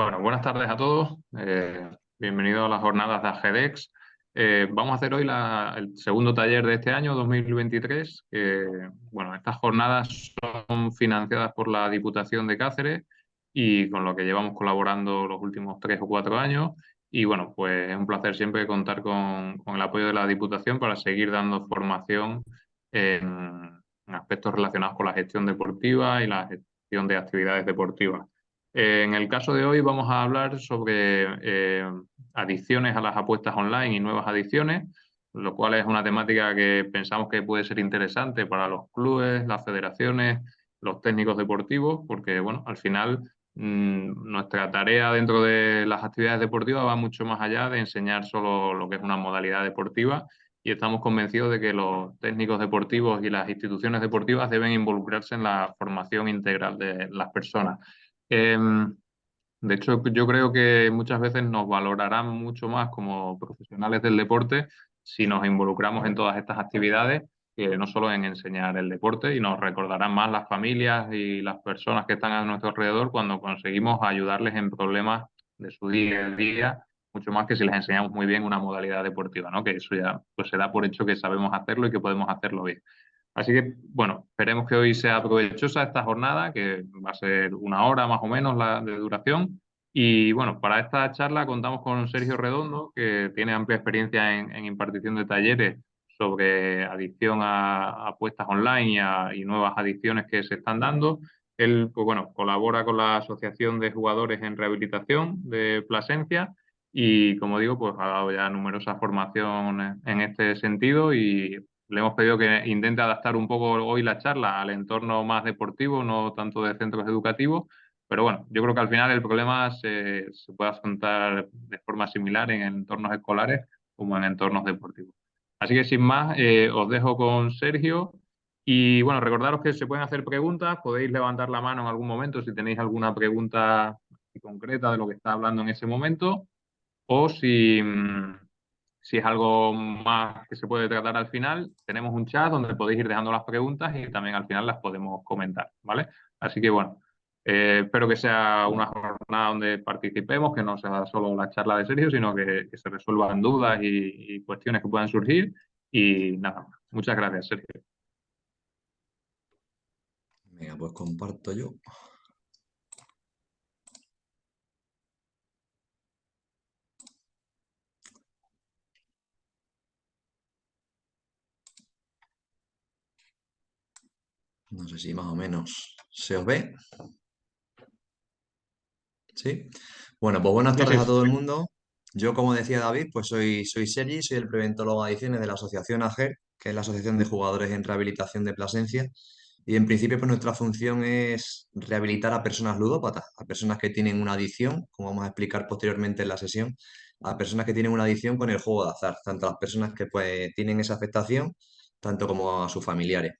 Bueno, buenas tardes a todos. Bienvenidos a las jornadas de AGDEX. Vamos a hacer hoy el segundo taller de este año, 2023. Bueno, estas jornadas son financiadas por la Diputación de Cáceres y con lo que llevamos colaborando los últimos 3 o 4 años. Y bueno, pues es un placer siempre contar con el apoyo de la Diputación para seguir dando formación en aspectos relacionados con la gestión deportiva y la gestión de actividades deportivas. En el caso de hoy vamos a hablar sobre adicciones a las apuestas online y nuevas adicciones, lo cual es una temática que pensamos que puede ser interesante para los clubes, las federaciones, los técnicos deportivos, porque bueno, al final nuestra tarea dentro de las actividades deportivas va mucho más allá de enseñar solo lo que es una modalidad deportiva y estamos convencidos de que los técnicos deportivos y las instituciones deportivas deben involucrarse en la formación integral de las personas. De hecho, yo creo que muchas veces nos valorarán mucho más como profesionales del deporte si nos involucramos en todas estas actividades, que no solo en enseñar el deporte, y nos recordarán más las familias y las personas que están a nuestro alrededor cuando conseguimos ayudarles en problemas de su día a día, mucho más que si les enseñamos muy bien una modalidad deportiva, ¿no? Que eso ya pues se da por hecho que sabemos hacerlo y que podemos hacerlo bien. Así que, bueno, esperemos que hoy sea provechosa esta jornada, que va a ser 1 hora más o menos la de duración. Y bueno, para esta charla contamos con Sergio Redondo, que tiene amplia experiencia en impartición de talleres sobre adicción a apuestas online y nuevas adicciones que se están dando. Él, pues bueno, colabora con la Asociación de Jugadores en Rehabilitación de Plasencia y, como digo, pues ha dado ya numerosas formaciones en este sentido y le hemos pedido que intente adaptar un poco hoy la charla al entorno más deportivo, no tanto de centros educativos, pero bueno, yo creo que al final el problema se puede afrontar de forma similar en entornos escolares como en entornos deportivos. Así que sin más, os dejo con Sergio y bueno, recordaros que se pueden hacer preguntas, podéis levantar la mano en algún momento si tenéis alguna pregunta concreta de lo que está hablando en ese momento o si es algo más que se puede tratar al final, tenemos un chat donde podéis ir dejando las preguntas y también al final las podemos comentar, ¿vale? Así que bueno, espero que sea una jornada donde participemos, que no sea solo la charla de Sergio, sino que se resuelvan dudas y cuestiones que puedan surgir. Y nada, muchas gracias, Sergio. Venga, pues comparto yo. No sé si más o menos se os ve. ¿Sí? Bueno, pues buenas Sí, tardes a sí. todo el mundo. Yo, como decía David, pues soy Sergi, soy el preventólogo de adicciones de la Asociación AGER, que es la Asociación de Jugadores en Rehabilitación de Plasencia. Y en principio, pues nuestra función es rehabilitar a personas ludópatas, a personas que tienen una adicción, como vamos a explicar posteriormente en la sesión, a personas que tienen una adicción con el juego de azar, tanto a las personas que pues tienen esa afectación, tanto como a sus familiares.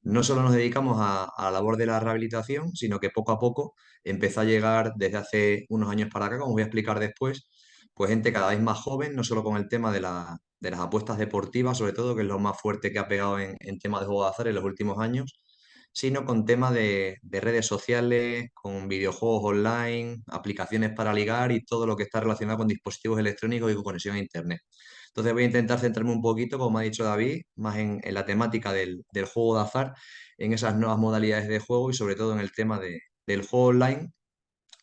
No solo nos dedicamos a la labor de la rehabilitación, sino que poco a poco empezó a llegar desde hace unos años para acá, como voy a explicar después, pues gente cada vez más joven, no solo con el tema de las apuestas deportivas, sobre todo, que es lo más fuerte que ha pegado en temas de juego de azar en los últimos años, sino con temas de redes sociales, con videojuegos online, aplicaciones para ligar y todo lo que está relacionado con dispositivos electrónicos y con conexión a Internet. Entonces voy a intentar centrarme un poquito, como ha dicho David, más en la temática del juego de azar, en esas nuevas modalidades de juego y sobre todo en el tema del juego online,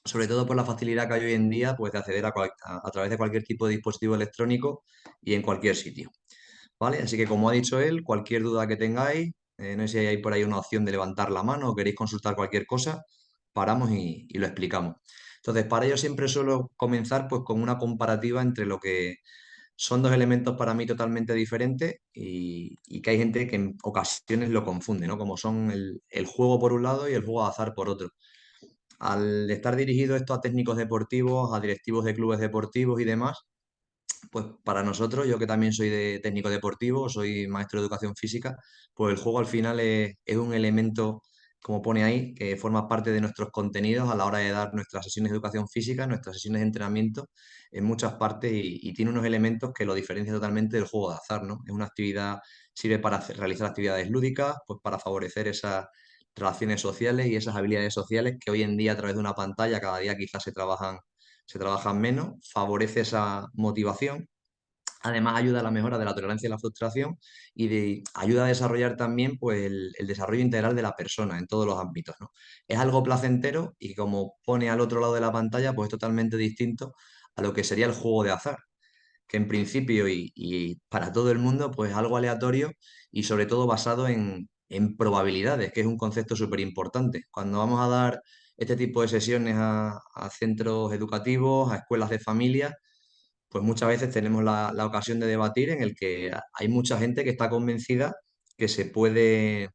sobre todo por la facilidad que hay hoy en día pues, de acceder a través de cualquier tipo de dispositivo electrónico y en cualquier sitio. ¿Vale? Así que como ha dicho él, cualquier duda que tengáis, no sé si hay por ahí una opción de levantar la mano o queréis consultar cualquier cosa, paramos y lo explicamos. Entonces, para ello siempre suelo comenzar pues, con una comparativa entre lo que son dos elementos para mí totalmente diferentes y que hay gente que en ocasiones lo confunde, ¿no? Como son el juego por un lado y el juego de azar por otro. Al estar dirigido esto a técnicos deportivos, a directivos de clubes deportivos y demás, pues para nosotros, yo que también soy de técnico deportivo, soy maestro de educación física, pues el juego al final es un elemento, como pone ahí, que forma parte de nuestros contenidos a la hora de dar nuestras sesiones de educación física, nuestras sesiones de entrenamiento en muchas partes y tiene unos elementos que lo diferencian totalmente del juego de azar, ¿no? Es una actividad, sirve para realizar actividades lúdicas, pues para favorecer esas relaciones sociales y esas habilidades sociales que hoy en día a través de una pantalla cada día quizás se trabajan se trabajan menos, favorece esa motivación. Además, ayuda a la mejora de la tolerancia y la frustración ayuda a desarrollar también pues, el desarrollo integral de la persona en todos los ámbitos, ¿no? Es algo placentero y como pone al otro lado de la pantalla, pues es totalmente distinto a lo que sería el juego de azar, que en principio y para todo el mundo, pues algo aleatorio y sobre todo basado en probabilidades, que es un concepto súper importante. Cuando vamos a dar este tipo de sesiones a centros educativos, a escuelas de familia, pues muchas veces tenemos la ocasión de debatir en el que hay mucha gente que está convencida que se puede,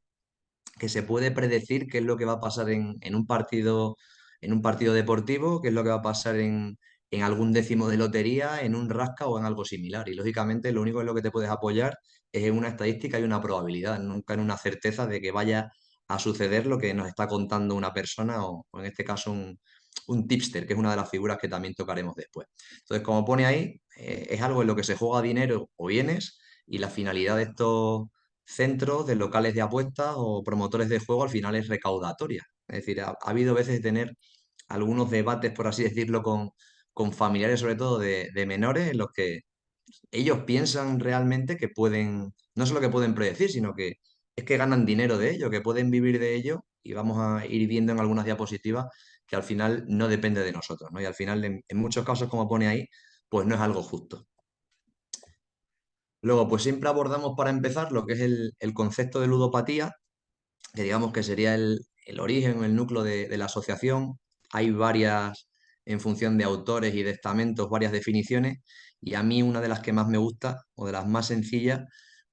que se puede predecir qué es lo que va a pasar en un partido deportivo, qué es lo que va a pasar en algún décimo de lotería, en un rasca o en algo similar. Y lógicamente lo único en lo que te puedes apoyar es en una estadística y una probabilidad, nunca en una certeza de que vaya a suceder lo que nos está contando una persona o en este caso un tipster, que es una de las figuras que también tocaremos después. Entonces, como pone ahí, es algo en lo que se juega dinero o bienes y la finalidad de estos centros de locales de apuestas o promotores de juego al final es recaudatoria. Es decir, ha habido veces de tener algunos debates, por así decirlo, con familiares, sobre todo de menores, en los que ellos piensan realmente que pueden, no solo que pueden predecir, sino que es que ganan dinero de ello, que pueden vivir de ello y vamos a ir viendo en algunas diapositivas que al final no depende de nosotros, ¿no? Y al final, en muchos casos, como pone ahí, pues no es algo justo. Luego, pues siempre abordamos para empezar lo que es el concepto de ludopatía, que digamos que sería el origen o el núcleo de la asociación. Hay varias, en función de autores y de estamentos, varias definiciones, y a mí una de las que más me gusta, o de las más sencillas,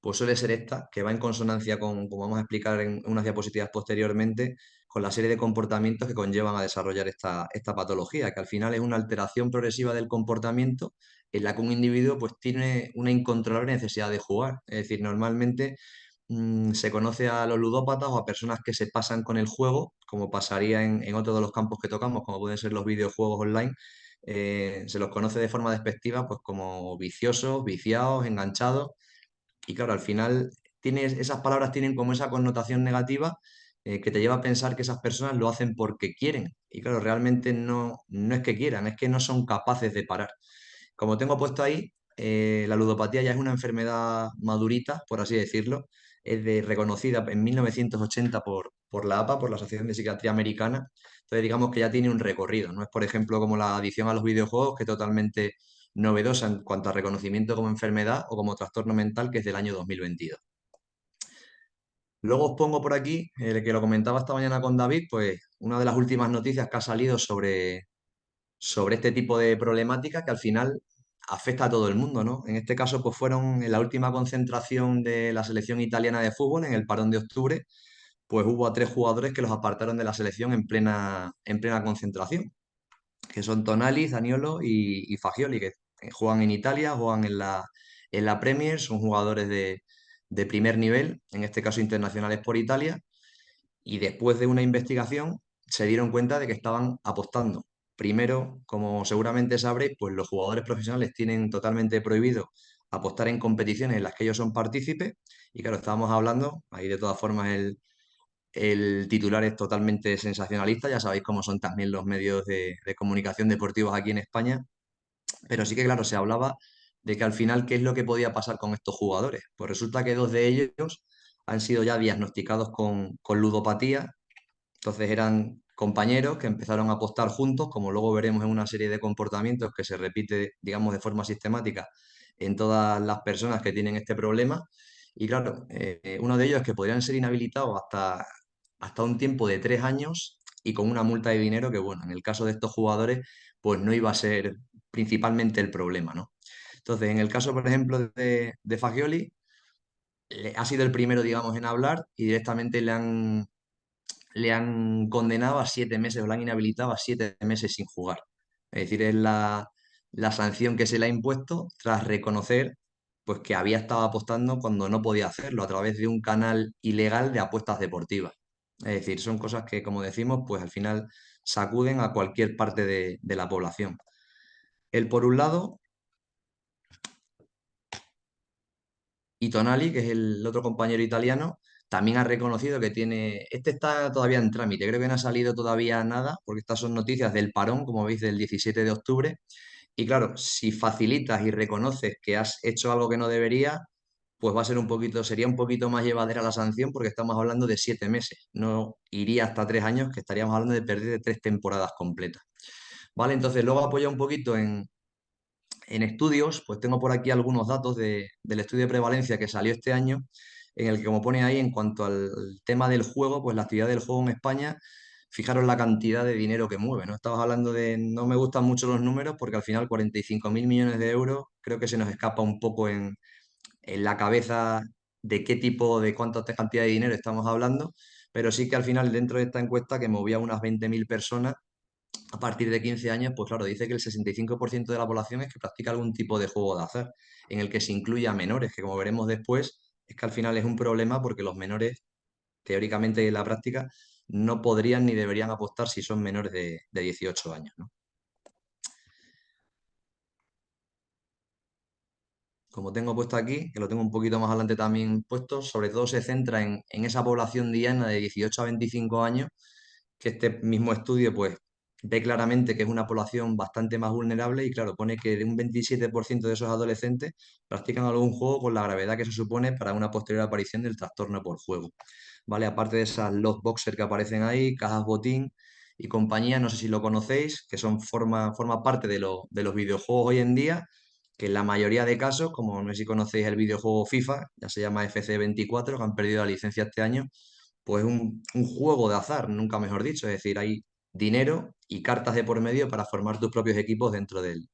pues suele ser esta, que va en consonancia con, como vamos a explicar en unas diapositivas posteriormente, con la serie de comportamientos que conllevan a desarrollar esta patología, que al final es una alteración progresiva del comportamiento en la que un individuo pues tiene una incontrolable necesidad de jugar. Es decir, normalmente se conoce a los ludópatas o a personas que se pasan con el juego, como pasaría en otro de los campos que tocamos, como pueden ser los videojuegos online. Se los conoce de forma despectiva, pues como viciosos, viciados, enganchados. Y claro, al final esas palabras tienen como esa connotación negativa que te lleva a pensar que esas personas lo hacen porque quieren. Y claro, realmente no es que quieran, es que no son capaces de parar. Como tengo puesto ahí, la ludopatía ya es una enfermedad madurita, por así decirlo. Reconocida en 1980 por la APA, por la Asociación de Psiquiatría Americana. Entonces, digamos que ya tiene un recorrido. No es, por ejemplo, como la adicción a los videojuegos, que es totalmente novedosa en cuanto a reconocimiento como enfermedad o como trastorno mental, que es del año 2022. Luego os pongo por aquí, el que lo comentaba esta mañana con David, pues una de las últimas noticias que ha salido sobre este tipo de problemática que al final afecta a todo el mundo, ¿no? En este caso, pues fueron en la última concentración de la selección italiana de fútbol, en el parón de octubre, pues hubo a tres jugadores que los apartaron de la selección en plena concentración, que son Tonali, Zaniolo y Fagioli, que juegan en Italia, juegan en la Premier, son jugadores de primer nivel, en este caso internacionales por Italia, y después de una investigación se dieron cuenta de que estaban apostando. Primero, como seguramente sabréis, pues los jugadores profesionales tienen totalmente prohibido apostar en competiciones en las que ellos son partícipes. Y claro, estábamos hablando, ahí de todas formas el titular es totalmente sensacionalista, ya sabéis cómo son también los medios de comunicación deportivos aquí en España, pero sí que claro, se hablaba de que al final, ¿qué es lo que podía pasar con estos jugadores? Pues resulta que dos de ellos han sido ya diagnosticados con ludopatía. Entonces eran compañeros que empezaron a apostar juntos, como luego veremos en una serie de comportamientos que se repite, digamos, de forma sistemática en todas las personas que tienen este problema. Y claro, uno de ellos es que podrían ser inhabilitados hasta un tiempo de 3 años y con una multa de dinero que, bueno, en el caso de estos jugadores, pues no iba a ser principalmente el problema, ¿no? Entonces, en el caso, por ejemplo, de Fagioli, ha sido el primero, digamos, en hablar y directamente le han condenado a 7 meses o le han inhabilitado a 7 meses sin jugar. Es decir, es la sanción que se le ha impuesto tras reconocer pues, que había estado apostando cuando no podía hacerlo a través de un canal ilegal de apuestas deportivas. Es decir, son cosas que, como decimos, pues al final sacuden a cualquier parte de la población. Él, por un lado, y Tonali, que es el otro compañero italiano, también ha reconocido que tiene, este está todavía en trámite, creo que no ha salido todavía nada, porque estas son noticias del parón, como veis, del 17 de octubre. Y claro, si facilitas y reconoces que has hecho algo que no debería, pues va a ser un poquito, sería un poquito más llevadera la sanción porque estamos hablando de 7 meses. No iría hasta 3 años, que estaríamos hablando de perder 3 temporadas completas. ¿Vale? Entonces, luego apoya un poquito en estudios, pues tengo por aquí algunos datos del estudio de prevalencia que salió este año, en el que, como pone ahí, en cuanto al tema del juego, pues la actividad del juego en España, fijaros la cantidad de dinero que mueve, ¿no? Estamos hablando de, no me gustan mucho los números porque al final 45.000 millones de euros creo que se nos escapa un poco en la cabeza de qué tipo, de cuánta cantidad de dinero estamos hablando, pero sí que al final dentro de esta encuesta que movía unas 20.000 personas, a partir de 15 años, pues claro, dice que el 65% de la población es que practica algún tipo de juego de azar, en el que se incluye a menores, que como veremos después, es que al final es un problema porque los menores, teóricamente en la práctica, no podrían ni deberían apostar si son menores de 18 años, ¿no? Como tengo puesto aquí, que lo tengo un poquito más adelante también puesto, sobre todo se centra en esa población diana de 18 a 25 años, que este mismo estudio pues ve claramente que es una población bastante más vulnerable y claro, pone que un 27% de esos adolescentes practican algún juego con la gravedad que se supone para una posterior aparición del trastorno por juego. ¿Vale? Aparte de esas loot boxer que aparecen ahí, cajas botín y compañía, no sé si lo conocéis, que forma parte de los videojuegos hoy en día, que en la mayoría de casos, como no sé si conocéis el videojuego FIFA, ya se llama FC24, que han perdido la licencia este año, pues un juego de azar, nunca mejor dicho. Es decir, hay dinero y cartas de por medio para formar tus propios equipos dentro del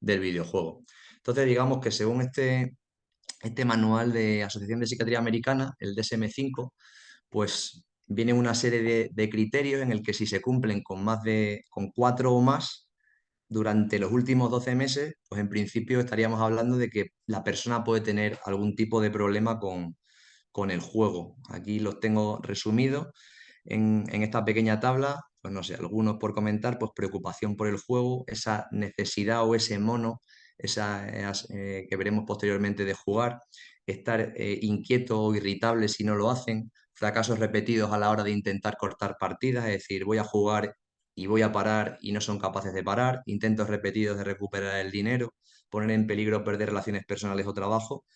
videojuego. Entonces, digamos que según este manual de Asociación de Psiquiatría Americana, el DSM-5, pues viene una serie de criterios en el que si se cumplen con 4 o más durante los últimos 12 meses, pues en principio estaríamos hablando de que la persona puede tener algún tipo de problema con el juego. Aquí los tengo resumidos en esta pequeña tabla, pues no sé, algunos por comentar, pues preocupación por el juego, esa necesidad o ese mono, que veremos posteriormente de jugar, estar inquieto o irritable si no lo hacen, fracasos repetidos a la hora de intentar cortar partidas, es decir, voy a jugar y voy a parar y no son capaces de parar, intentos repetidos de recuperar el dinero, poner en peligro perder relaciones personales o trabajo,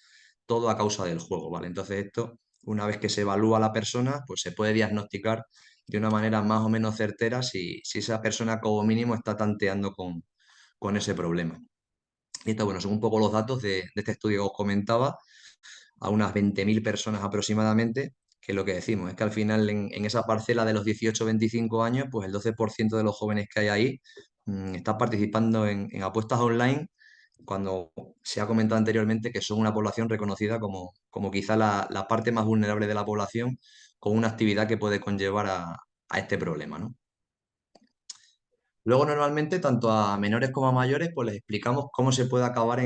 todo a causa del juego, ¿vale? Entonces esto, una vez que se evalúa a la persona, pues se puede diagnosticar de una manera más o menos certera si esa persona como mínimo está tanteando con ese problema. Y esto, bueno, son un poco los datos de este estudio que os comentaba, a unas 20.000 personas aproximadamente, que lo que decimos es que al final en esa parcela de los 18-25 años, pues el 12% de los jóvenes que hay ahí está participando en apuestas online, cuando se ha comentado anteriormente que son una población reconocida como quizá la parte más vulnerable de la población, con una actividad que puede conllevar a este problema, ¿no? Luego, normalmente, tanto a menores como a mayores, pues les explicamos cómo se puede acabar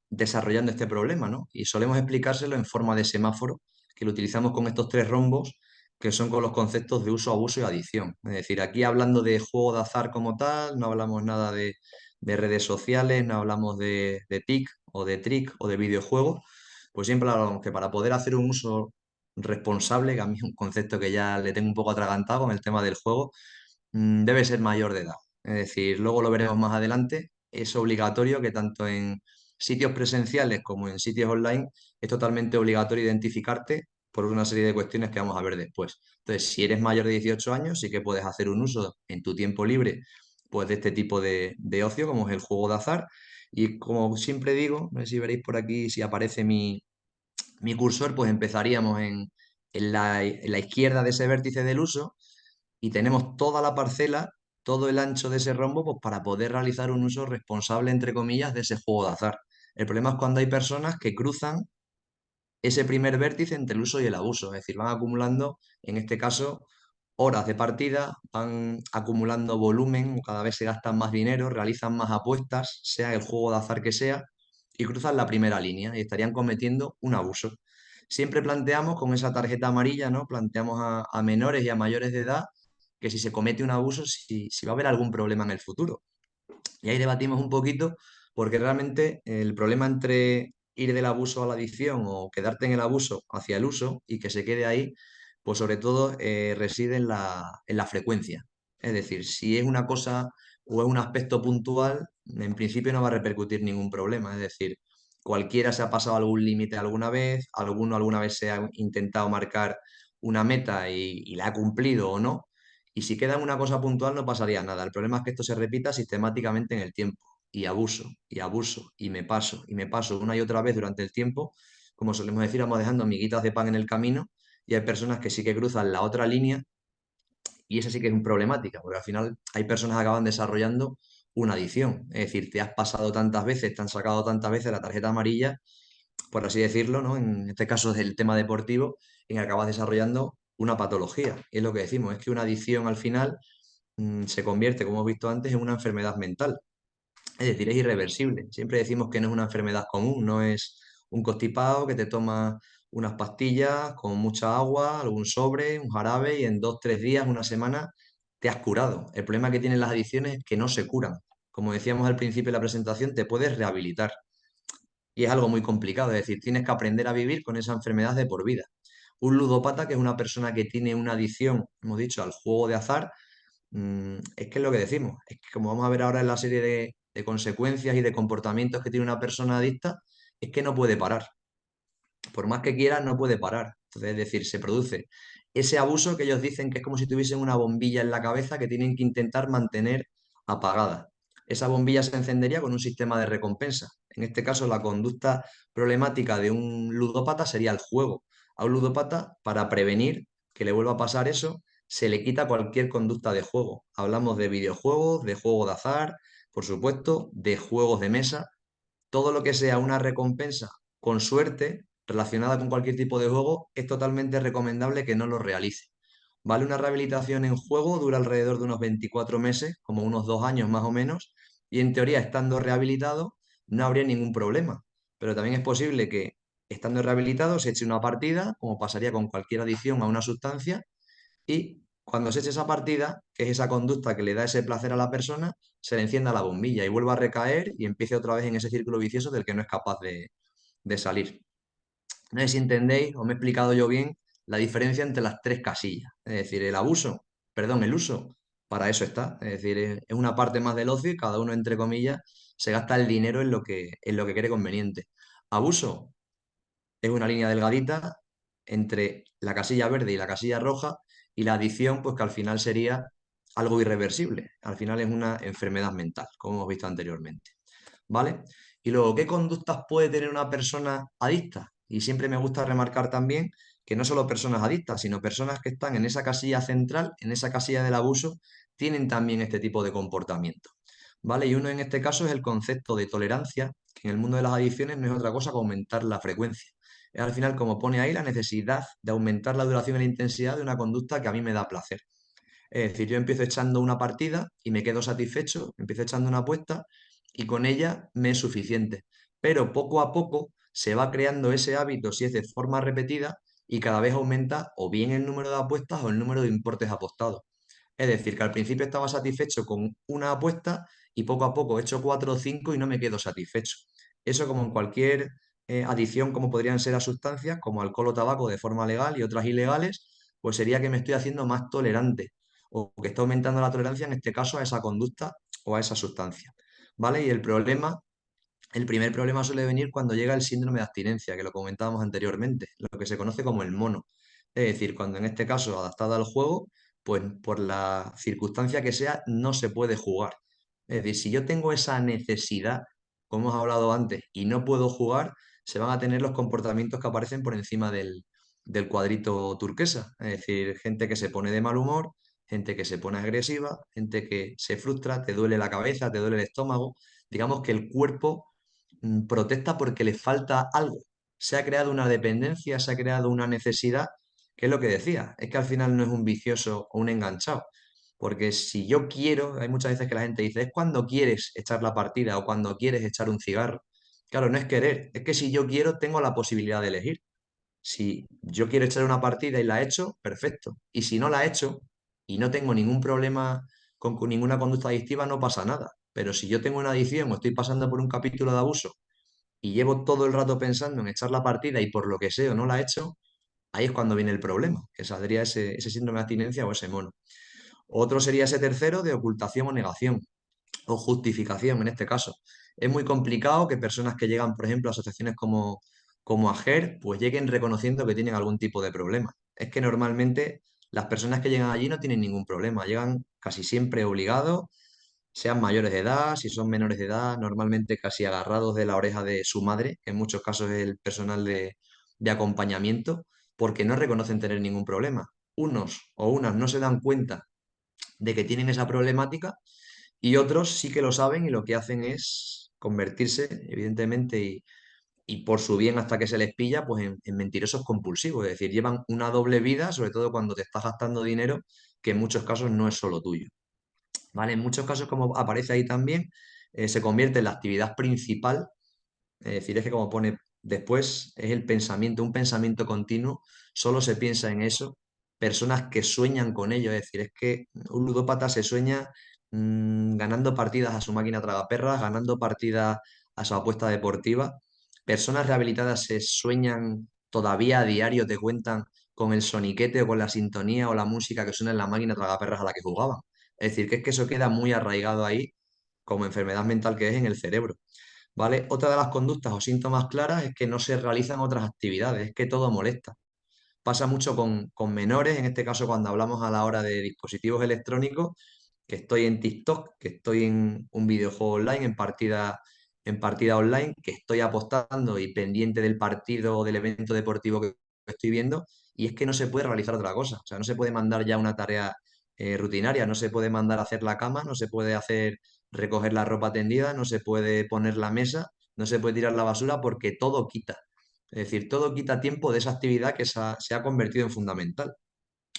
desarrollando este problema, ¿no? Y solemos explicárselo en forma de semáforo, que lo utilizamos con estos tres rombos, que son con los conceptos de uso, abuso y adicción. Es decir, aquí hablando de juego de azar como tal, no hablamos nada de redes sociales, no hablamos de TIC o de trick o de videojuegos, pues siempre hablamos que para poder hacer un uso responsable, que a mí es un concepto que ya le tengo un poco atragantado con el tema del juego, debe ser mayor de edad. Es decir, luego lo veremos más adelante, es obligatorio que tanto en sitios presenciales como en sitios online es totalmente obligatorio identificarte por una serie de cuestiones que vamos a ver después. Entonces, si eres mayor de 18 años, sí que puedes hacer un uso en tu tiempo libre pues, de este tipo de ocio, como es el juego de azar. Y como siempre digo, no sé si veréis por aquí, si aparece mi cursor, pues empezaríamos en la izquierda de ese vértice del uso y tenemos toda la parcela, todo el ancho de ese rombo, pues para poder realizar un uso responsable, entre comillas, de ese juego de azar. El problema es cuando hay personas que cruzan ese primer vértice entre el uso y el abuso, es decir, van acumulando, en este caso, horas de partida, van acumulando volumen, cada vez se gastan más dinero, realizan más apuestas, sea el juego de azar que sea, y cruzan la primera línea y estarían cometiendo un abuso. Siempre planteamos con esa tarjeta amarilla, ¿no? Planteamos a menores y a mayores de edad que si se comete un abuso, si va a haber algún problema en el futuro. Y ahí debatimos un poquito porque realmente el problema entre ir del abuso a la adicción o quedarte en el abuso hacia el uso y que se quede ahí, pues sobre todo reside en la frecuencia. Es decir, si es una cosa o es un aspecto puntual, en principio no va a repercutir ningún problema. Es decir, cualquiera se ha pasado algún límite alguna vez, alguno alguna vez se ha intentado marcar una meta y la ha cumplido o no. Y si queda en una cosa puntual no pasaría nada. El problema es que esto se repita sistemáticamente en el tiempo y abuso y me paso una y otra vez durante el tiempo. Como solemos decir, vamos dejando miguitas de pan en el camino y hay personas que sí que cruzan la otra línea y esa sí que es un problemática, porque al final hay personas que acaban desarrollando una adicción. Es decir, te has pasado tantas veces, te han sacado tantas veces la tarjeta amarilla, por así decirlo, ¿no? En este caso es el tema deportivo, en el que acabas desarrollando una patología. Y es lo que decimos, es que una adicción al final se convierte, como hemos visto antes, en una enfermedad mental. Es decir, es irreversible. Siempre decimos que no es una enfermedad común, no es un constipado que te toma unas pastillas con mucha agua, algún sobre, un jarabe y en 2, 3 días, una semana, te has curado. El problema que tienen las adicciones es que no se curan. Como decíamos al principio de la presentación, te puedes rehabilitar y es algo muy complicado. Es decir, tienes que aprender a vivir con esa enfermedad de por vida. Un ludópata, que es una persona que tiene una adicción, hemos dicho, al juego de azar, es que es lo que decimos, es que como vamos a ver ahora en la serie de consecuencias y de comportamientos que tiene una persona adicta, es que no puede parar. Por más que quiera, no puede parar. Entonces, es decir, se produce ese abuso que ellos dicen que es como si tuviesen una bombilla en la cabeza que tienen que intentar mantener apagada. Esa bombilla se encendería con un sistema de recompensa. En este caso, la conducta problemática de un ludópata sería el juego. A un ludópata, para prevenir que le vuelva a pasar eso, se le quita cualquier conducta de juego. Hablamos de videojuegos, de juego de azar, por supuesto, de juegos de mesa, todo lo que sea una recompensa con suerte relacionada con cualquier tipo de juego, es totalmente recomendable que no lo realice. ¿Vale? Una rehabilitación en juego dura alrededor de unos 24 meses, como unos 2 años más o menos, y en teoría, estando rehabilitado, no habría ningún problema. Pero también es posible que, estando rehabilitado, se eche una partida, como pasaría con cualquier adicción a una sustancia, y cuando se eche esa partida, que es esa conducta que le da ese placer a la persona, se le encienda la bombilla y vuelva a recaer y empiece otra vez en ese círculo vicioso del que no es capaz de salir. No sé si entendéis o me he explicado yo bien la diferencia entre las tres casillas. Es decir, el abuso, perdón, el uso, para eso está. Es decir, es una parte más del ocio y cada uno, entre comillas, se gasta el dinero en lo que cree conveniente. Abuso es una línea delgadita entre la casilla verde y la casilla roja, y la adicción, pues que al final sería algo irreversible. Al final es una enfermedad mental, como hemos visto anteriormente. ¿Vale? Y luego, ¿qué conductas puede tener una persona adicta? Y siempre me gusta remarcar también que no solo personas adictas, sino personas que están en esa casilla central, en esa casilla del abuso, tienen también este tipo de comportamiento. ¿Vale? Y uno en este caso es el concepto de tolerancia, que en el mundo de las adicciones no es otra cosa que aumentar la frecuencia. Es al final, como pone ahí, la necesidad de aumentar la duración y la intensidad de una conducta que a mí me da placer. Es decir, yo empiezo echando una partida y me quedo satisfecho, empiezo echando una apuesta y con ella me es suficiente. Pero poco a poco se va creando ese hábito, si es de forma repetida, y cada vez aumenta o bien el número de apuestas o el número de importes apostados. Es decir, que al principio estaba satisfecho con una apuesta y poco a poco he hecho 4 o 5 y no me quedo satisfecho. Eso, como en cualquier adicción, como podrían ser a sustancias como alcohol o tabaco de forma legal y otras ilegales, pues sería que me estoy haciendo más tolerante o que está aumentando la tolerancia, en este caso, a esa conducta o a esa sustancia. ¿Vale? Y el primer problema suele venir cuando llega el síndrome de abstinencia, que lo comentábamos anteriormente, lo que se conoce como el mono. Es decir, cuando en este caso, adaptado al juego, pues por la circunstancia que sea, no se puede jugar. Es decir, si yo tengo esa necesidad, como hemos hablado antes, y no puedo jugar, se van a tener los comportamientos que aparecen por encima del cuadrito turquesa. Es decir, gente que se pone de mal humor, gente que se pone agresiva, gente que se frustra, te duele la cabeza, te duele el estómago. Digamos que el cuerpo protesta porque le falta algo. Se ha creado una dependencia, se ha creado una necesidad, que es lo que decía, es que al final no es un vicioso o un enganchado. Porque si yo quiero, hay muchas veces que la gente dice, es cuando quieres echar la partida o cuando quieres echar un cigarro. Claro, no es querer, es que si yo quiero, tengo la posibilidad de elegir. Si yo quiero echar una partida y la echo, perfecto. Y si no la echo y no tengo ningún problema con ninguna conducta adictiva, no pasa nada. Pero si yo tengo una adicción o estoy pasando por un capítulo de abuso y llevo todo el rato pensando en echar la partida y por lo que sé o no la he hecho, ahí es cuando viene el problema, que saldría ese síndrome de abstinencia o ese mono. Otro sería ese tercero de ocultación o negación, o justificación en este caso. Es muy complicado que personas que llegan, por ejemplo, a asociaciones como AGER, pues lleguen reconociendo que tienen algún tipo de problema. Es que normalmente las personas que llegan allí no tienen ningún problema, llegan casi siempre obligados, sean mayores de edad, si son menores de edad, normalmente casi agarrados de la oreja de su madre, que en muchos casos es el personal de acompañamiento, porque no reconocen tener ningún problema. Unos o unas no se dan cuenta de que tienen esa problemática y otros sí que lo saben y lo que hacen es convertirse, evidentemente, y por su bien hasta que se les pilla, pues en mentirosos compulsivos. Es decir, llevan una doble vida, sobre todo cuando te estás gastando dinero que en muchos casos no es solo tuyo. ¿Vale? En muchos casos, como aparece ahí también, se convierte en la actividad principal. Es decir, es que como pone después, es el pensamiento, un pensamiento continuo, solo se piensa en eso. Personas que sueñan con ello, es decir, es que un ludópata se sueña ganando partidas a su máquina tragaperras, ganando partidas a su apuesta deportiva. Personas rehabilitadas se sueñan todavía a diario, te cuentan con el soniquete o con la sintonía o la música que suena en la máquina tragaperras a la que jugaban. Es decir, que es que eso queda muy arraigado ahí como enfermedad mental que es en el cerebro. ¿Vale? Otra de las conductas o síntomas claras es que no se realizan otras actividades, es que todo molesta. Pasa mucho con menores, en este caso cuando hablamos a la hora de dispositivos electrónicos, que estoy en TikTok, que estoy en un videojuego online, en partida online, que estoy apostando y pendiente del partido o del evento deportivo que estoy viendo, y es que no se puede realizar otra cosa. O sea, no se puede mandar ya una tarea rutinaria, no se puede mandar a hacer la cama, no se puede hacer recoger la ropa tendida, no se puede poner la mesa, no se puede tirar la basura porque todo quita. Es decir, todo quita tiempo de esa actividad que se ha convertido en fundamental.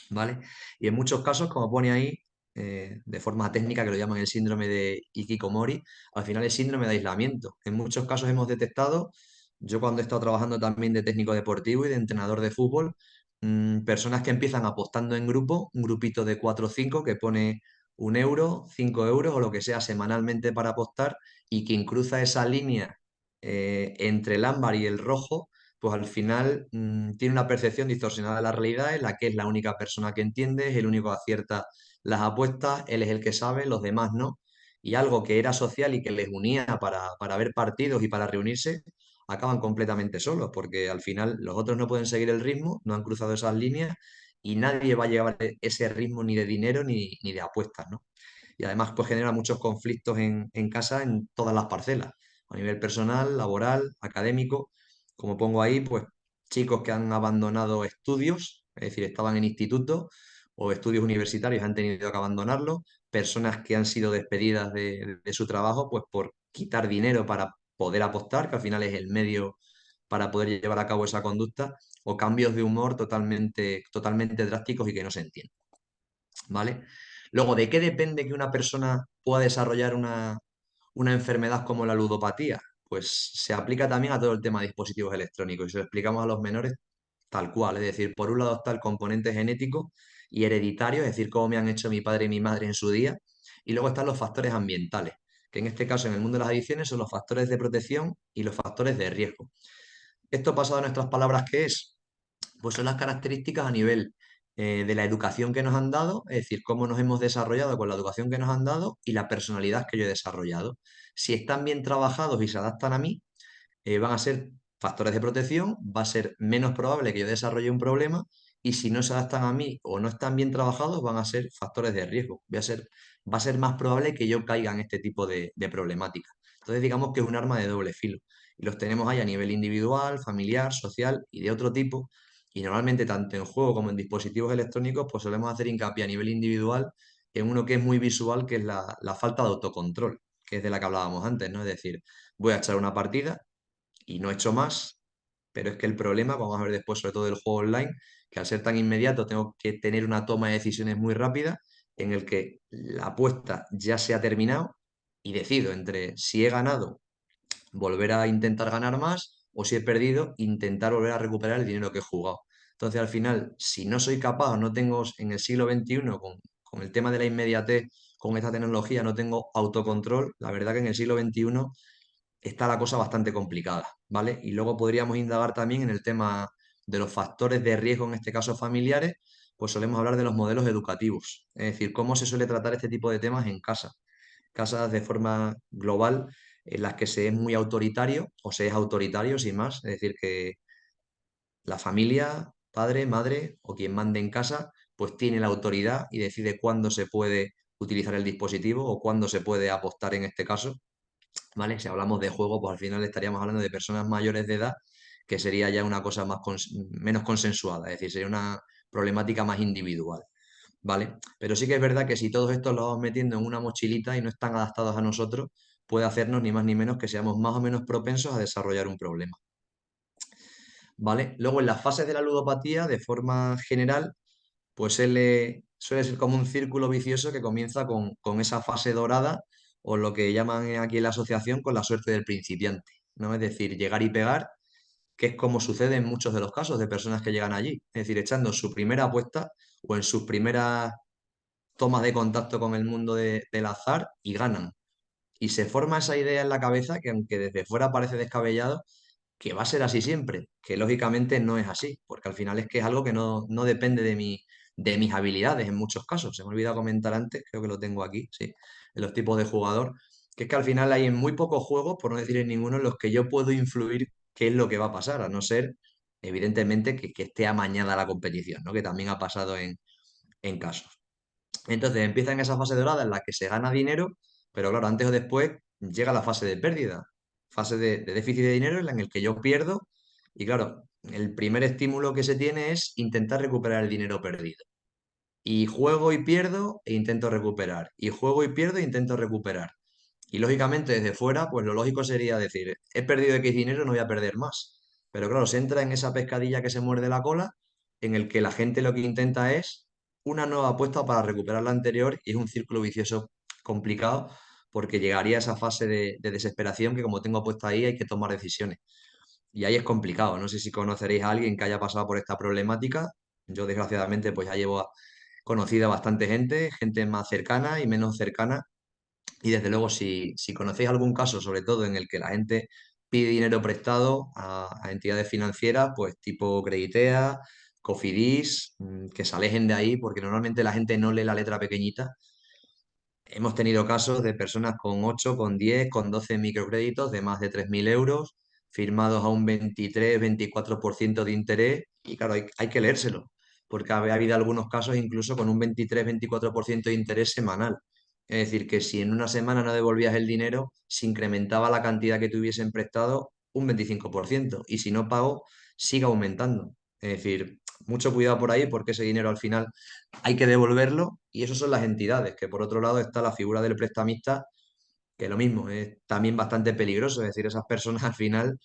¿Vale? Y en muchos casos, como pone ahí, de forma técnica, que lo llaman el síndrome de Hikikomori, al final es síndrome de aislamiento. En muchos casos hemos detectado, yo cuando he estado trabajando también de técnico deportivo y de entrenador de fútbol, personas que empiezan apostando en grupo, un grupito de 4 o 5 que pone 1 euro, 5 euros o lo que sea semanalmente para apostar y quien cruza esa línea entre el ámbar y el rojo pues al final tiene una percepción distorsionada de la realidad en la que es la única persona que entiende, es el único que acierta las apuestas, él es el que sabe, los demás no. Y algo que era social y que les unía para ver partidos y para reunirse, acaban completamente solos, porque al final los otros no pueden seguir el ritmo, no han cruzado esas líneas y nadie va a llevar ese ritmo ni de dinero ni de apuestas, ¿no? Y además pues genera muchos conflictos en casa en todas las parcelas, a nivel personal, laboral, académico. Como pongo ahí, pues chicos que han abandonado estudios, es decir, estaban en instituto o estudios universitarios, han tenido que abandonarlo, personas que han sido despedidas de su trabajo, pues por quitar dinero para poder apostar, que al final es el medio para poder llevar a cabo esa conducta, o cambios de humor totalmente drásticos y que no se entienden. ¿Vale? Luego, ¿de qué depende que una persona pueda desarrollar una enfermedad como la ludopatía? Pues se aplica también a todo el tema de dispositivos electrónicos y se lo explicamos a los menores tal cual. Es decir, por un lado está el componente genético y hereditario, es decir, cómo me han hecho mi padre y mi madre en su día, y luego están los factores ambientales, que en este caso en el mundo de las adicciones son los factores de protección y los factores de riesgo. Esto pasado a nuestras palabras, ¿qué es? Pues son las características a nivel de la educación que nos han dado, es decir, cómo nos hemos desarrollado con la educación que nos han dado y la personalidad que yo he desarrollado. Si están bien trabajados y se adaptan a mí, van a ser factores de protección, va a ser menos probable que yo desarrolle un problema y si no se adaptan a mí o no están bien trabajados, van a ser factores de riesgo. Va a ser más probable que yo caiga en este tipo de problemática. Entonces, digamos que es un arma de doble filo. Y los tenemos ahí a nivel individual, familiar, social y de otro tipo. Y normalmente, tanto en juego como en dispositivos electrónicos, pues solemos hacer hincapié a nivel individual en uno que es muy visual, que es la falta de autocontrol, que es de la que hablábamos antes, ¿no? Es decir, voy a echar una partida y no he hecho más, pero es que el problema, vamos a ver después sobre todo del juego online, que al ser tan inmediato tengo que tener una toma de decisiones muy rápida en el que la apuesta ya se ha terminado y decido entre si he ganado, volver a intentar ganar más o si he perdido, intentar volver a recuperar el dinero que he jugado. Entonces al final, si no soy capaz o no tengo en el siglo XXI con el tema de la inmediatez, con esta tecnología, no tengo autocontrol, la verdad que en el siglo XXI está la cosa bastante complicada, ¿vale? Y luego podríamos indagar también en el tema de los factores de riesgo, en este caso familiares, pues solemos hablar de los modelos educativos, es decir, cómo se suele tratar este tipo de temas en casa. Casas de forma global en las que se es muy autoritario o se es autoritario sin más, es decir, que la familia, padre, madre o quien mande en casa, pues tiene la autoridad y decide cuándo se puede utilizar el dispositivo o cuándo se puede apostar en este caso, ¿vale? Si hablamos de juego, pues al final estaríamos hablando de personas mayores de edad, que sería ya una cosa más menos consensuada, es decir, sería una problemática más individual, ¿vale? Pero sí que es verdad que si todos estos los vamos metiendo en una mochilita y no están adaptados a nosotros, puede hacernos ni más ni menos que seamos más o menos propensos a desarrollar un problema. ¿Vale? Luego, en las fases de la ludopatía, de forma general, pues suele ser como un círculo vicioso que comienza con esa fase dorada o lo que llaman aquí en la asociación con la suerte del principiante, ¿no? Es decir, llegar y pegar, que es como sucede en muchos de los casos de personas que llegan allí, es decir, echando su primera apuesta o en sus primeras tomas de contacto con el mundo del azar y ganan. Y se forma esa idea en la cabeza que aunque desde fuera parece descabellado, que va a ser así siempre, que lógicamente no es así, porque al final es que es algo que no depende de mis habilidades en muchos casos. Se me ha olvidado comentar antes, creo que lo tengo aquí, sí, en los tipos de jugador, que es que al final hay en muy pocos juegos, por no decir en ninguno, en los que yo puedo influir qué es lo que va a pasar, a no ser, evidentemente, que esté amañada la competición, ¿no? Que también ha pasado en casos. Entonces empieza en esa fase dorada en la que se gana dinero, pero claro, antes o después llega la fase de pérdida, fase de déficit de dinero en la en el que yo pierdo y claro, el primer estímulo que se tiene es intentar recuperar el dinero perdido. Y juego y pierdo e intento recuperar. Y juego y pierdo e intento recuperar. Y lógicamente desde fuera, pues lo lógico sería decir, he perdido X dinero, no voy a perder más. Pero claro, se entra en esa pescadilla que se muerde la cola, en el que la gente lo que intenta es una nueva apuesta para recuperar la anterior y es un círculo vicioso complicado porque llegaría a esa fase de desesperación que como tengo puesta ahí hay que tomar decisiones. Y ahí es complicado. No sé si conoceréis a alguien que haya pasado por esta problemática. Yo desgraciadamente pues ya llevo conocido a bastante gente, gente más cercana y menos cercana y desde luego, si conocéis algún caso, sobre todo en el que la gente pide dinero prestado a entidades financieras, pues tipo Creditea, Cofidis, que se alejen de ahí, porque normalmente la gente no lee la letra pequeñita. Hemos tenido casos de personas con 8, con 10, con 12 microcréditos de más de 3.000 euros, firmados a un 23-24% de interés, y claro, hay que leérselo, porque ha habido algunos casos incluso con un 23-24% de interés semanal. Es decir, que si en una semana no devolvías el dinero, se incrementaba la cantidad que te hubiesen prestado un 25%, y si no pago, sigue aumentando. Es decir, mucho cuidado por ahí porque ese dinero al final hay que devolverlo y eso son las entidades, que por otro lado está la figura del prestamista, que lo mismo, es también bastante peligroso, es decir, esas personas al final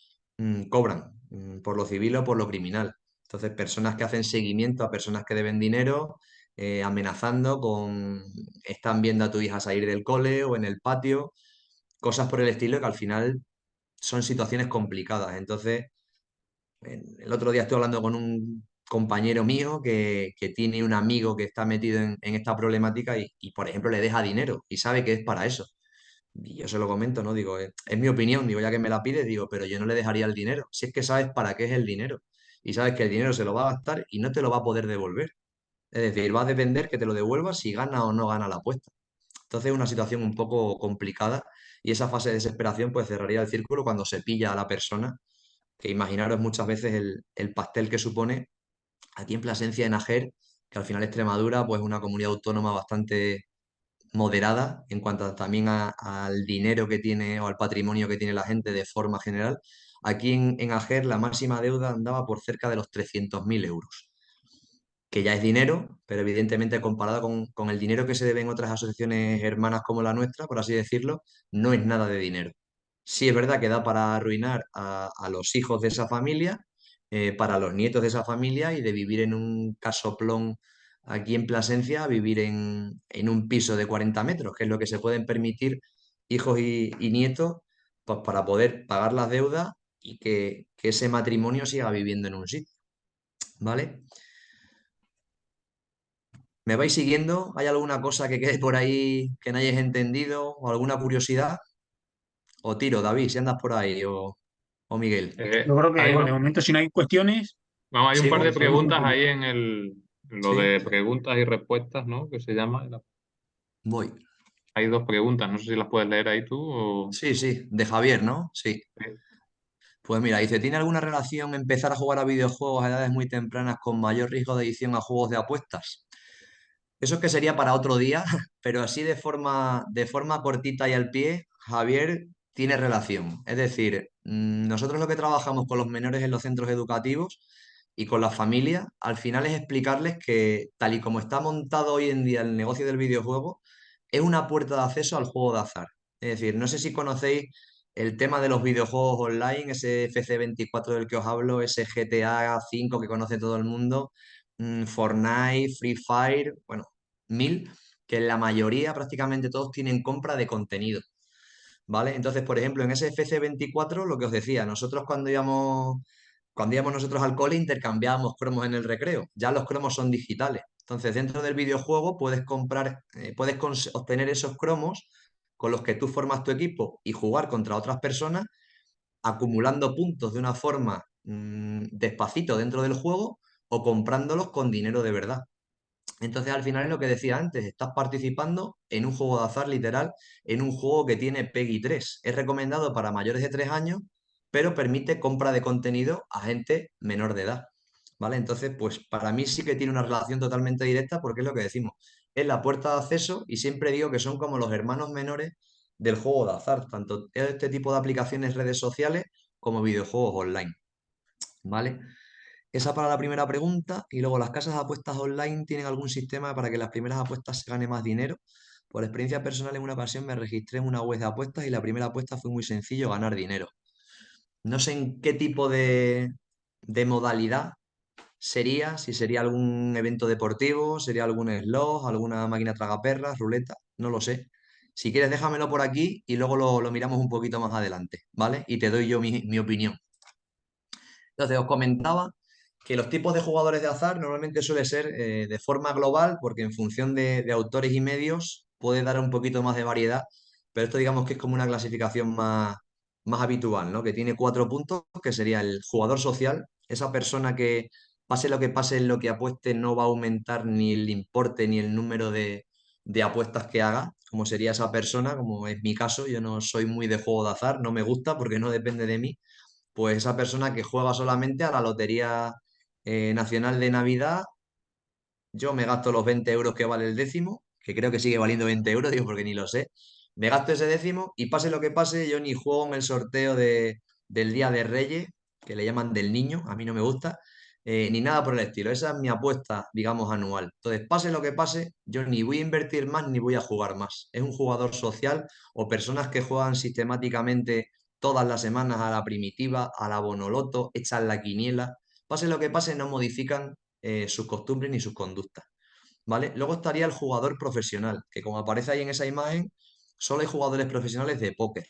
cobran por lo civil o por lo criminal. Entonces, personas que hacen seguimiento a personas que deben dinero, amenazando con, están viendo a tu hija salir del cole o en el patio, cosas por el estilo que al final son situaciones complicadas. Entonces, el otro día estoy hablando con un compañero mío que tiene un amigo que está metido en esta problemática y, por ejemplo, le deja dinero y sabe que es para eso. Y yo se lo comento, ¿no? Digo, es mi opinión, digo, ya que me la pide, digo, pero yo no le dejaría el dinero. Si es que sabes para qué es el dinero y sabes que el dinero se lo va a gastar y no te lo va a poder devolver. Es decir, va a depender que te lo devuelva si gana o no gana la apuesta. Entonces es una situación un poco complicada y esa fase de desesperación pues cerraría el círculo cuando se pilla a la persona que imaginaros muchas veces el pastel que supone aquí en Plasencia, en Ager, que al final Extremadura, pues es una comunidad autónoma bastante moderada en cuanto también al dinero que tiene o al patrimonio que tiene la gente de forma general. Aquí en Ager la máxima deuda andaba por cerca de los 300.000 euros, que ya es dinero, pero evidentemente comparado con el dinero que se debe en otras asociaciones hermanas como la nuestra, por así decirlo, no es nada de dinero. Sí es verdad que da para arruinar a los hijos de esa familia, para los nietos de esa familia y de vivir en un casoplón aquí en Plasencia, vivir en un piso de 40 metros, que es lo que se pueden permitir hijos y nietos, pues para poder pagar las deudas y que ese matrimonio siga viviendo en un sitio, ¿vale? ¿Me vais siguiendo? ¿Hay alguna cosa que quede por ahí que no hayáis entendido o alguna curiosidad? O tiro, David, si andas por ahí, o Miguel. Yo creo que, Hay bueno, de unos, momento, si no hay cuestiones, vamos, hay un par ¿Sigo? de podemos preguntas concluir. ahí en lo Sí, de preguntas y respuestas, ¿no? Que se llama. voy. Hay dos preguntas, no sé si las puedes leer ahí tú o... Sí, sí, de Javier, ¿no? Sí. Sí. Pues mira, dice, ¿tiene alguna relación empezar a jugar a videojuegos a edades muy tempranas con mayor riesgo de adicción a juegos de apuestas? Eso que sería para otro día, pero así de forma cortita y al pie, Javier tiene relación. Es decir, nosotros lo que trabajamos con los menores en los centros educativos y con las familias, al final es explicarles que tal y como está montado hoy en día el negocio del videojuego, es una puerta de acceso al juego de azar. Es decir, no sé si conocéis el tema de los videojuegos online, ese FC24 del que os hablo, ese GTA 5 que conoce todo el mundo, Fortnite, Free Fire, bueno, 1000, que la mayoría, prácticamente todos, tienen compra de contenido, ¿vale? Entonces, por ejemplo, en ese FC24, lo que os decía, nosotros cuando íbamos nosotros al cole intercambiábamos cromos en el recreo, ya los cromos son digitales. Entonces, dentro del videojuego puedes comprar, obtener esos cromos con los que tú formas tu equipo y jugar contra otras personas, acumulando puntos de una forma despacito dentro del juego o comprándolos con dinero de verdad. Entonces, al final es lo que decía antes, estás participando en un juego de azar literal, en un juego que tiene PEGI 3. Es recomendado para mayores de 3 años, pero permite compra de contenido a gente menor de edad. ¿Vale? Entonces, pues para mí sí que tiene una relación totalmente directa porque es lo que decimos, es la puerta de acceso y siempre digo que son como los hermanos menores del juego de azar, tanto este tipo de aplicaciones, redes sociales, como videojuegos online. ¿Vale? Esa para la primera pregunta. Y luego, ¿las casas de apuestas online tienen algún sistema para que las primeras apuestas se gane más dinero? Por experiencia personal, en una ocasión me registré en una web de apuestas y la primera apuesta fue muy sencillo, ganar dinero. No sé en qué tipo de modalidad sería, si sería algún evento deportivo, sería algún slot, alguna máquina tragaperras, ruleta, no lo sé. Si quieres, déjamelo por aquí y luego lo miramos un poquito más adelante, ¿vale? Y te doy yo mi opinión. Entonces, os comentaba que los tipos de jugadores de azar normalmente suele ser de forma global, porque en función de autores y medios puede dar un poquito más de variedad, pero esto digamos que es como una clasificación más habitual, ¿no? Que tiene 4 puntos, que sería el jugador social, esa persona que pase en lo que apueste, no va a aumentar ni el importe ni el número de apuestas que haga, como sería esa persona, como es mi caso, yo no soy muy de juego de azar, no me gusta porque no depende de mí, pues esa persona que juega solamente a la Lotería Nacional de Navidad, yo me gasto los 20 euros que vale el décimo, que creo que sigue valiendo 20 euros, digo, porque ni lo sé. Me gasto ese décimo y pase lo que pase, yo ni juego en el sorteo del Día de Reyes, que le llaman del niño, a mí no me gusta, ni nada por el estilo. Esa es mi apuesta, digamos, anual. Entonces, pase lo que pase, yo ni voy a invertir más ni voy a jugar más. Es un jugador social o personas que juegan sistemáticamente todas las semanas a la primitiva, a la bonoloto, echan la quiniela. Pase lo que pase, no modifican sus costumbres ni sus conductas, ¿vale? Luego estaría el jugador profesional, que como aparece ahí en esa imagen, solo hay jugadores profesionales de póker.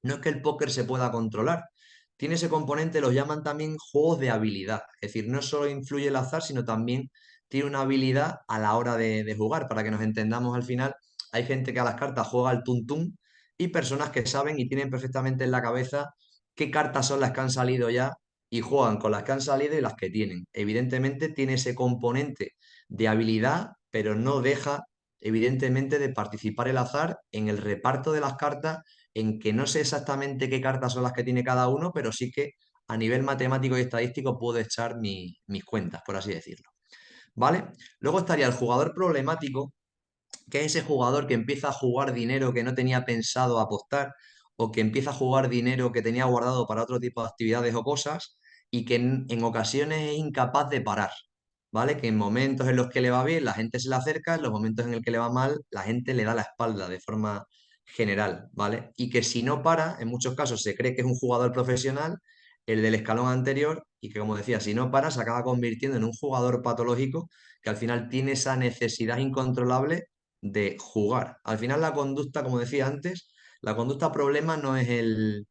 No es que el póker se pueda controlar, tiene ese componente, los llaman también juegos de habilidad, es decir, no solo influye el azar, sino también tiene una habilidad a la hora de jugar, para que nos entendamos al final, hay gente que a las cartas juega al tuntún y personas que saben y tienen perfectamente en la cabeza qué cartas son las que han salido ya y juegan con las que han salido y las que tienen. Evidentemente tiene ese componente de habilidad, pero no deja evidentemente de participar el azar en el reparto de las cartas, en que no sé exactamente qué cartas son las que tiene cada uno, pero sí que a nivel matemático y estadístico puedo echar mis cuentas, por así decirlo. ¿Vale? Luego estaría el jugador problemático, que es ese jugador que empieza a jugar dinero que no tenía pensado apostar o que empieza a jugar dinero que tenía guardado para otro tipo de actividades o cosas y que en ocasiones es incapaz de parar. ¿Vale? Que en momentos en los que le va bien, la gente se le acerca, en los momentos en el que le va mal, la gente le da la espalda de forma general, ¿vale? Y que si no para, en muchos casos se cree que es un jugador profesional, el del escalón anterior, y que como decía, si no para, se acaba convirtiendo en un jugador patológico que al final tiene esa necesidad incontrolable de jugar. Al final la conducta, como decía antes, la conducta problema no es el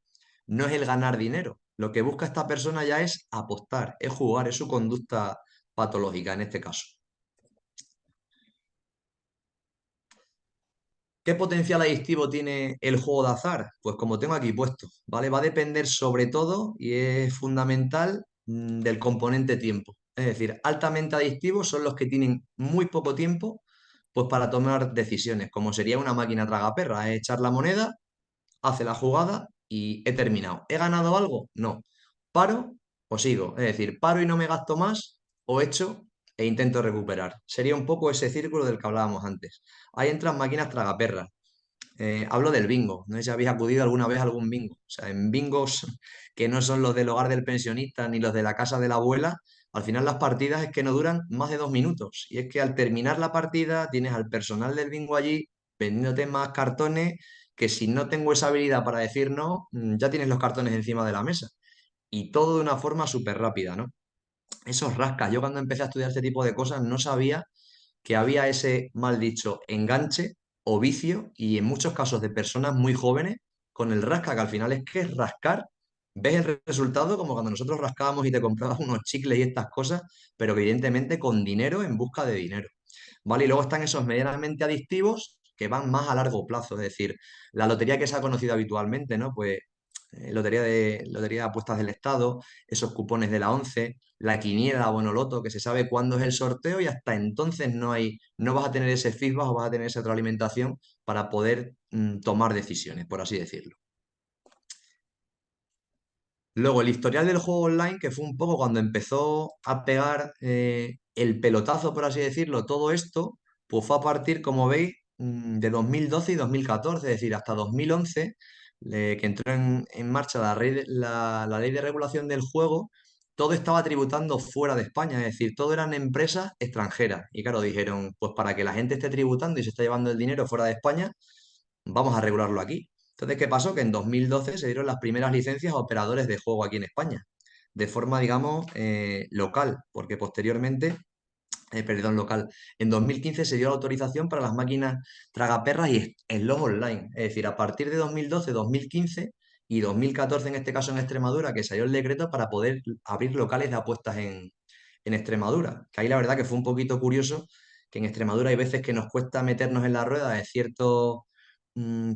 ganar dinero. Lo que busca esta persona ya es apostar, es jugar, es su conducta patológica en este caso. ¿Qué potencial adictivo tiene el juego de azar? Pues como tengo aquí puesto, ¿vale? Va a depender sobre todo, y es fundamental, del componente tiempo. Es decir, altamente adictivos son los que tienen muy poco tiempo, pues para tomar decisiones, como sería una máquina tragaperra, es echar la moneda, hace la jugada y he terminado. ¿He ganado algo? No. ¿Paro o sigo? Es decir, paro y no me gasto más o echo e intento recuperar. Sería un poco ese círculo del que hablábamos antes. Ahí entran máquinas tragaperras. Hablo del bingo. No sé si habéis acudido alguna vez a algún bingo. O sea, en bingos que no son los del hogar del pensionista ni los de la casa de la abuela, al final las partidas es que no duran más de 2 minutos. Y es que al terminar la partida tienes al personal del bingo allí vendiéndote más cartones que si no tengo esa habilidad para decir no, ya tienes los cartones encima de la mesa. Y todo de una forma súper rápida, ¿no? Esos rascas. Yo cuando empecé a estudiar este tipo de cosas no sabía que había ese mal dicho enganche o vicio y en muchos casos de personas muy jóvenes con el rasca, que al final es que es rascar, ves el resultado como cuando nosotros rascábamos y te comprabas unos chicles y estas cosas, pero que evidentemente con dinero en busca de dinero. ¿Vale? Y luego están esos medianamente adictivos que van más a largo plazo, es decir, la lotería que se ha conocido habitualmente, ¿no? Pues lotería de apuestas del Estado, esos cupones de la ONCE, la quiniela, la Bonoloto, que se sabe cuándo es el sorteo y hasta entonces no vas a tener ese feedback o vas a tener esa retroalimentación para poder tomar decisiones, por así decirlo. Luego, el historial del juego online, que fue un poco cuando empezó a pegar el pelotazo, por así decirlo, todo esto, pues fue a partir, como veis, de 2012 y 2014, es decir, hasta 2011, que entró en marcha la ley de regulación del juego, todo estaba tributando fuera de España, es decir, todo eran empresas extranjeras. Y claro, dijeron, pues para que la gente esté tributando y se esté llevando el dinero fuera de España, vamos a regularlo aquí. Entonces, ¿qué pasó? Que en 2012 se dieron las primeras licencias a operadores de juego aquí en España, de forma, digamos, local, porque posteriormente, perdón, local, en 2015 se dio la autorización para las máquinas tragaperras y slots online. Es decir, a partir de 2012, 2015 y 2014, en este caso en Extremadura, que salió el decreto para poder abrir locales de apuestas en Extremadura. Que ahí la verdad que fue un poquito curioso, que en Extremadura hay veces que nos cuesta meternos en la rueda de cierto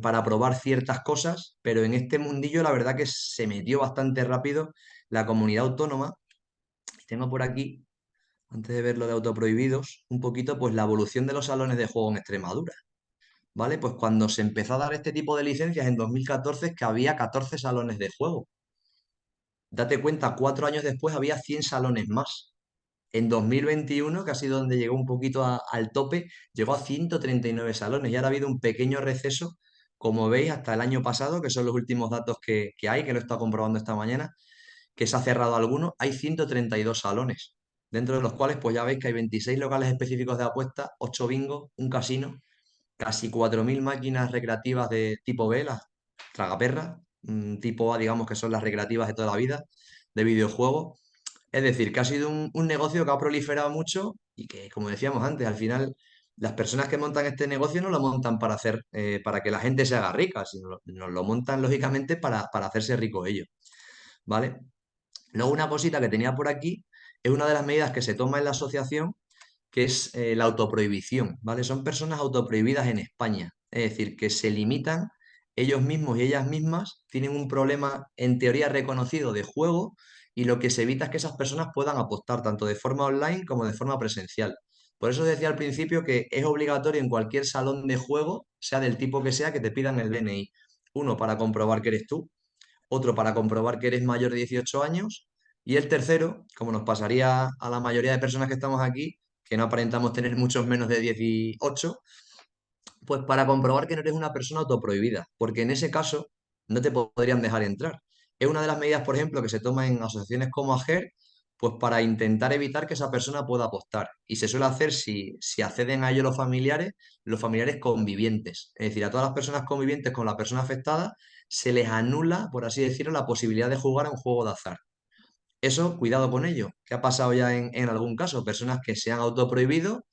para probar ciertas cosas, pero en este mundillo la verdad que se metió bastante rápido la comunidad autónoma. Tengo por aquí, antes de ver lo de autoprohibidos, un poquito pues la evolución de los salones de juego en Extremadura. ¿Vale? Pues cuando se empezó a dar este tipo de licencias en 2014 es que había 14 salones de juego. Date cuenta, 4 años después había 100 salones más. En 2021, que ha sido donde llegó un poquito al tope, llegó a 139 salones y ahora ha habido un pequeño receso, como veis, hasta el año pasado, que son los últimos datos que hay, que lo he estado comprobando esta mañana, que se ha cerrado alguno, hay 132 salones, dentro de los cuales pues ya veis que hay 26 locales específicos de apuestas, 8 bingos, un casino, casi 4.000 máquinas recreativas de tipo B, las tragaperras, tipo A, digamos que son las recreativas de toda la vida, de videojuegos. Es decir, que ha sido un negocio que ha proliferado mucho y que, como decíamos antes, al final las personas que montan este negocio no lo montan para hacer, para que la gente se haga rica, sino nos lo montan lógicamente para hacerse rico ellos, ¿vale? Luego una cosita que tenía por aquí es una de las medidas que se toma en la asociación, que es la autoprohibición, ¿vale? Son personas autoprohibidas en España, es decir, que se limitan ellos mismos y ellas mismas, tienen un problema en teoría reconocido de juego y lo que se evita es que esas personas puedan apostar tanto de forma online como de forma presencial. Por eso decía al principio que es obligatorio en cualquier salón de juego, sea del tipo que sea, que te pidan el DNI. Uno para comprobar que eres tú, otro para comprobar que eres mayor de 18 años y el tercero, como nos pasaría a la mayoría de personas que estamos aquí, que no aparentamos tener muchos menos de 18, pues para comprobar que no eres una persona autoprohibida, porque en ese caso no te podrían dejar entrar. Es una de las medidas, por ejemplo, que se toma en asociaciones como AGER, pues para intentar evitar que esa persona pueda apostar. Y se suele hacer si acceden a ello los familiares convivientes. Es decir, a todas las personas convivientes con la persona afectada se les anula, por así decirlo, la posibilidad de jugar a un juego de azar. Eso, cuidado con ello. ¿Qué ha pasado ya en algún caso? Personas que se han autoprohibido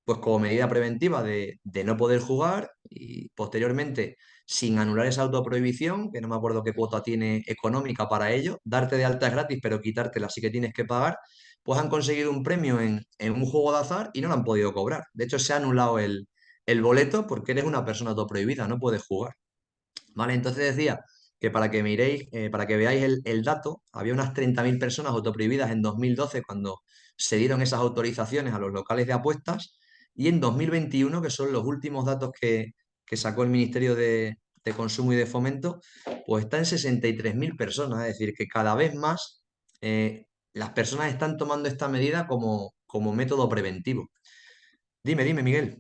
pues como medida preventiva de no poder jugar y posteriormente, sin anular esa autoprohibición, que no me acuerdo qué cuota tiene económica para ello, darte de alta es gratis, pero quitártela sí que tienes que pagar, pues han conseguido un premio en un juego de azar y no lo han podido cobrar. De hecho, se ha anulado el boleto porque eres una persona autoprohibida, no puedes jugar. ¿Vale? Entonces decía que para que miréis, para que veáis el dato, había unas 30.000 personas autoprohibidas en 2012 cuando se dieron esas autorizaciones a los locales de apuestas y en 2021, que son los últimos datos que sacó el Ministerio de Consumo y de Fomento, pues está en 63.000 personas, es decir, que cada vez más las personas están tomando esta medida como método preventivo. Dime, Miguel.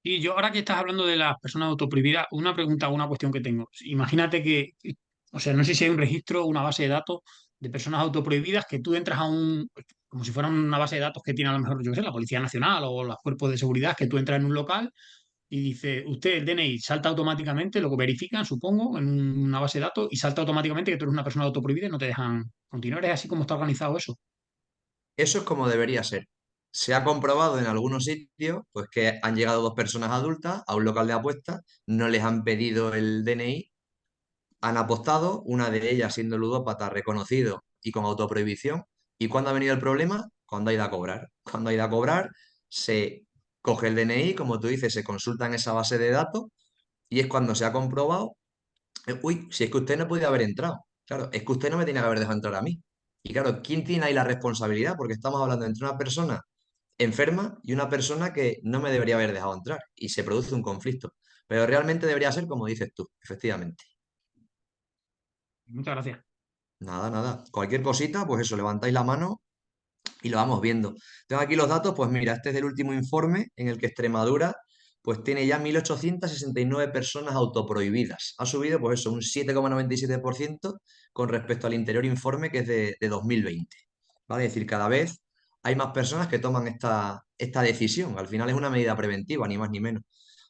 Y yo ahora que estás hablando de las personas autoprohibidas, una pregunta, una cuestión que tengo. Imagínate que, o sea, no sé si hay un registro, una base de datos de personas autoprohibidas que tú entras a un, como si fuera una base de datos que tiene a lo mejor, yo qué sé, la Policía Nacional o los cuerpos de seguridad, que tú entras en un local y dice, usted el DNI salta automáticamente, lo verifican, supongo, en una base de datos y salta automáticamente que tú eres una persona autoprohibida y no te dejan continuar. ¿Es así como está organizado eso? Eso es como debería ser. Se ha comprobado en algunos sitios pues, que han llegado dos personas adultas a un local de apuestas, no les han pedido el DNI, han apostado, una de ellas siendo ludópata reconocido y con autoprohibición. ¿Y cuándo ha venido el problema? Cuando ha ido a cobrar. Cuando ha ido a cobrar, se coge el DNI, como tú dices, se consulta en esa base de datos y es cuando se ha comprobado uy, si es que usted no podía haber entrado. Claro, es que usted no me tiene que haber dejado entrar a mí. Y claro, ¿quién tiene ahí la responsabilidad? Porque estamos hablando entre una persona enferma y una persona que no me debería haber dejado entrar. Y se produce un conflicto. Pero realmente debería ser como dices tú, efectivamente. Muchas gracias. Nada, nada. Cualquier cosita, pues eso, levantáis la mano y lo vamos viendo. Tengo aquí los datos, pues mira, este es del último informe en el que Extremadura pues tiene ya 1.869 personas autoprohibidas. Ha subido pues eso, un 7,97% con respecto al anterior informe que es de 2020. ¿Vale? Es decir, cada vez hay más personas que toman esta decisión. Al final es una medida preventiva, ni más ni menos.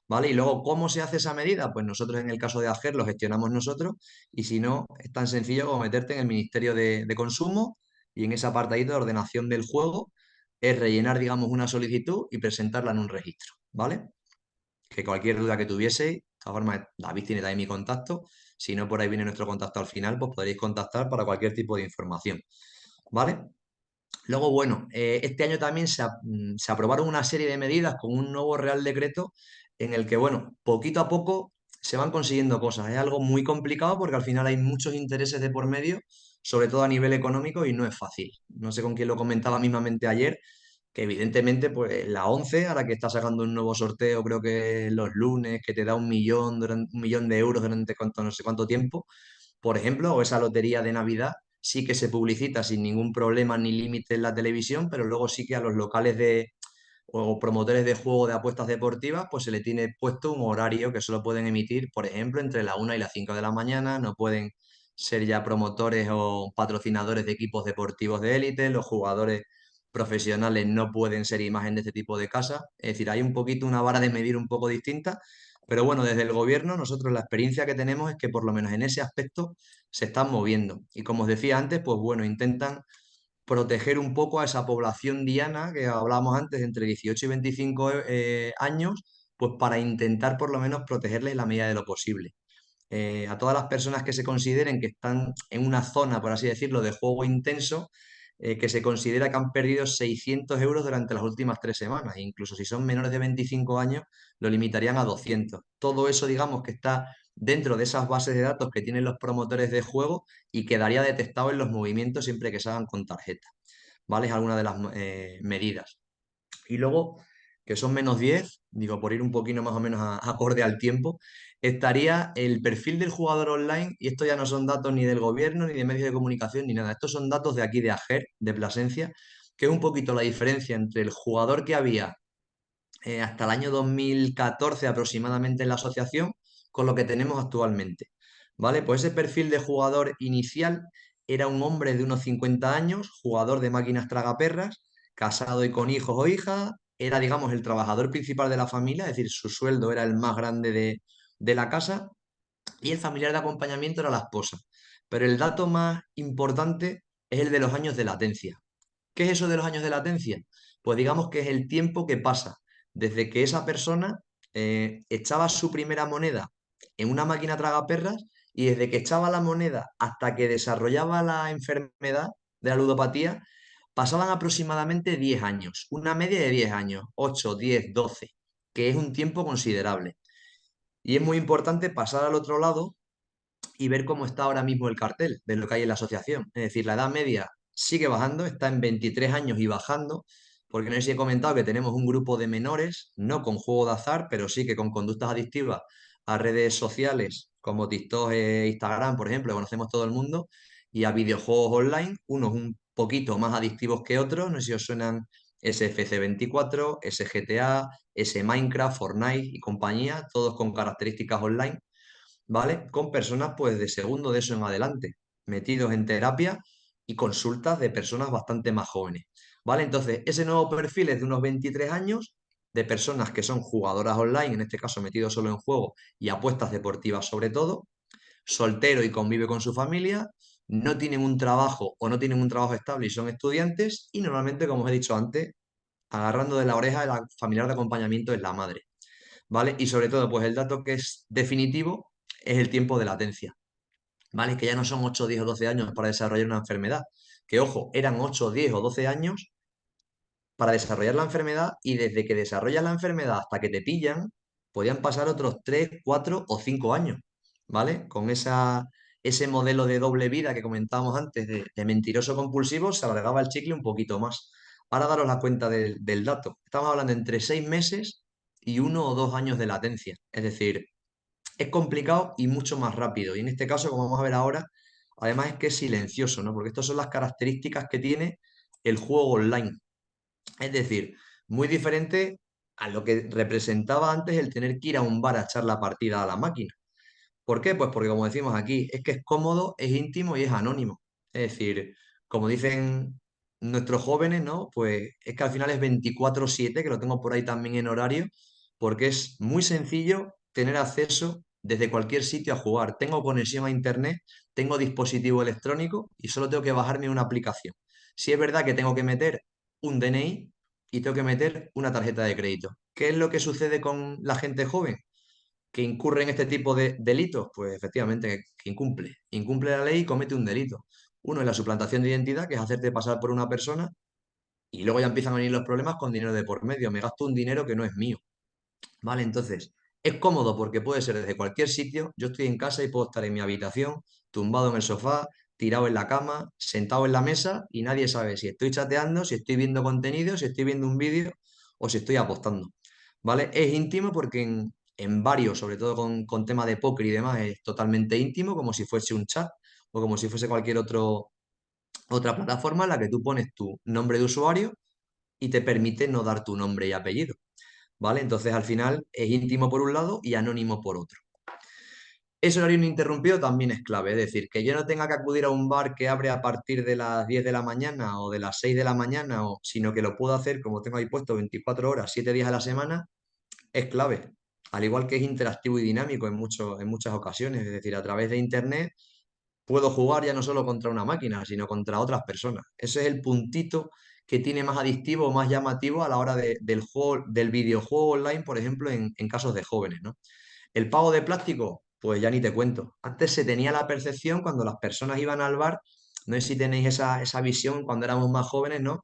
¿Vale? Y luego, ¿cómo se hace esa medida? Pues nosotros en el caso de AGER lo gestionamos nosotros y si no, es tan sencillo como meterte en el Ministerio de Consumo y en ese apartadito de ordenación del juego es rellenar, digamos, una solicitud y presentarla en un registro, ¿vale? Que cualquier duda que tuvieseis, de todas formas, David tiene también mi contacto, si no por ahí viene nuestro contacto al final, pues podréis contactar para cualquier tipo de información, ¿vale? Luego, bueno, este año también se aprobaron una serie de medidas con un nuevo Real Decreto en el que, bueno, poquito a poco se van consiguiendo cosas. Es algo muy complicado porque al final hay muchos intereses de por medio, sobre todo a nivel económico, y no es fácil. No sé con quién lo comentaba mismamente ayer, que evidentemente, pues la ONCE, ahora que está sacando un nuevo sorteo, creo que los lunes, que te da 1 millón, un millón de euros durante no sé cuánto tiempo, por ejemplo, o esa lotería de Navidad, sí que se publicita sin ningún problema ni límite en la televisión, pero luego sí que a los locales o promotores de juego de apuestas deportivas, pues se le tiene puesto un horario que solo pueden emitir, por ejemplo, entre la 1 y las 5 de la mañana, no pueden ser ya promotores o patrocinadores de equipos deportivos de élite, los jugadores profesionales no pueden ser imagen de este tipo de casa, es decir, hay un poquito una vara de medir un poco distinta, pero bueno, desde el gobierno nosotros la experiencia que tenemos es que por lo menos en ese aspecto se están moviendo y como os decía antes, pues bueno, intentan proteger un poco a esa población diana que hablábamos antes, entre 18 y 25 años, pues para intentar por lo menos protegerles en la medida de lo posible. A todas las personas que se consideren que están en una zona, por así decirlo, de juego intenso, que se considera que han perdido 600 euros durante las últimas 3 semanas. Incluso si son menores de 25 años, lo limitarían a 200. Todo eso, digamos, que está dentro de esas bases de datos que tienen los promotores de juego y quedaría detectado en los movimientos siempre que se hagan con tarjeta. ¿Vale? Es alguna de las medidas. Y luego, que son -10, digo, por ir un poquito más o menos acorde al tiempo, estaría el perfil del jugador online, y esto ya no son datos ni del gobierno, ni de medios de comunicación, ni nada. Estos son datos de aquí, de AGER, de Plasencia, que es un poquito la diferencia entre el jugador que había hasta el año 2014 aproximadamente en la asociación con lo que tenemos actualmente. ¿Vale? Pues ese perfil de jugador inicial era un hombre de unos 50 años, jugador de máquinas tragaperras, casado y con hijos o hijas, era, digamos, el trabajador principal de la familia, es decir, su sueldo era el más grande de la casa y el familiar de acompañamiento era la esposa. Pero el dato más importante es el de los años de latencia. ¿Qué es eso de los años de latencia? Pues digamos que es el tiempo que pasa desde que esa persona echaba su primera moneda en una máquina tragaperras y desde que echaba la moneda hasta que desarrollaba la enfermedad de la ludopatía, pasaban aproximadamente 10 años, una media de 10 años, 8, 10, 12. que es un tiempo considerable. Y es muy importante pasar al otro lado y ver cómo está ahora mismo el cartel de lo que hay en la asociación. Es decir, la edad media sigue bajando, está en 23 años y bajando, porque no sé si he comentado que tenemos un grupo de menores, no con juego de azar, pero sí que con conductas adictivas a redes sociales como TikTok e Instagram, por ejemplo, que conocemos todo el mundo, y a videojuegos online, unos un poquito más adictivos que otros, no sé si os suenan SFC 24, SGTA, S Minecraft, Fortnite y compañía, todos con características online, ¿vale? Con personas pues de segundo de eso en adelante, metidos en terapia y consultas de personas bastante más jóvenes, ¿vale? Entonces, ese nuevo perfil es de unos 23 años, de personas que son jugadoras online, en este caso metidos solo en juego y apuestas deportivas sobre todo, soltero y convive con su familia, no tienen un trabajo o no tienen un trabajo estable y son estudiantes y normalmente, como os he dicho antes, agarrando de la oreja el familiar de acompañamiento es la madre, ¿vale? Y sobre todo, pues el dato que es definitivo es el tiempo de latencia, ¿vale? Que ya no son 8, 10 o 12 años para desarrollar una enfermedad, que ojo, eran 8, 10 o 12 años para desarrollar la enfermedad y desde que desarrollas la enfermedad hasta que te pillan, podían pasar otros 3, 4 o 5 años, ¿vale? Con ese modelo de doble vida que comentábamos antes de mentiroso compulsivo, se alargaba el chicle un poquito más. Ahora daros la cuenta del dato. Estamos hablando entre 6 meses y 1 o 2 años de latencia. Es decir, es complicado y mucho más rápido. Y en este caso, como vamos a ver ahora, además es que es silencioso, ¿no? Porque estas son las características que tiene el juego online. Es decir, muy diferente a lo que representaba antes el tener que ir a un bar a echar la partida a la máquina. ¿Por qué? Pues porque como decimos aquí, es que es cómodo, es íntimo y es anónimo. Es decir, como dicen nuestros jóvenes, ¿no? Pues es que al final es 24/7, que lo tengo por ahí también en horario, porque es muy sencillo tener acceso desde cualquier sitio a jugar. Tengo conexión a internet, tengo dispositivo electrónico y solo tengo que bajarme una aplicación. Si es verdad que tengo que meter un DNI y tengo que meter una tarjeta de crédito. ¿Qué es lo que sucede con la gente joven que incurre en este tipo de delitos? Pues efectivamente, que incumple la ley y comete un delito. Uno es la suplantación de identidad, que es hacerte pasar por una persona, y luego ya empiezan a venir los problemas con dinero de por medio. Me gasto un dinero que no es mío, ¿vale? Entonces, es cómodo porque puede ser desde cualquier sitio. Yo estoy en casa y puedo estar en mi habitación, tumbado en el sofá, tirado en la cama, sentado en la mesa y nadie sabe si estoy chateando, si estoy viendo contenido, si estoy viendo un vídeo o si estoy apostando, ¿vale? Es íntimo porque en varios, sobre todo con tema de póker y demás, es totalmente íntimo, como si fuese un chat o como si fuese cualquier otra plataforma en la que tú pones tu nombre de usuario y te permite no dar tu nombre y apellido, ¿vale? Entonces al final es íntimo por un lado y anónimo por otro. Ese horario ininterrumpido también es clave, es decir, que yo no tenga que acudir a un bar que abre a partir de las 10 de la mañana o de las 6 de la mañana, sino que lo puedo hacer como tengo ahí puesto 24 horas, 7 días a la semana, es clave. Al igual que es interactivo y dinámico en muchas ocasiones, es decir, a través de Internet puedo jugar ya no solo contra una máquina, sino contra otras personas. Ese es el puntito que tiene más adictivo, más llamativo a la hora del juego, del videojuego online, por ejemplo, en casos de jóvenes, ¿no? El pago de plástico, pues ya ni te cuento. Antes se tenía la percepción cuando las personas iban al bar, no sé si tenéis esa visión cuando éramos más jóvenes, ¿no?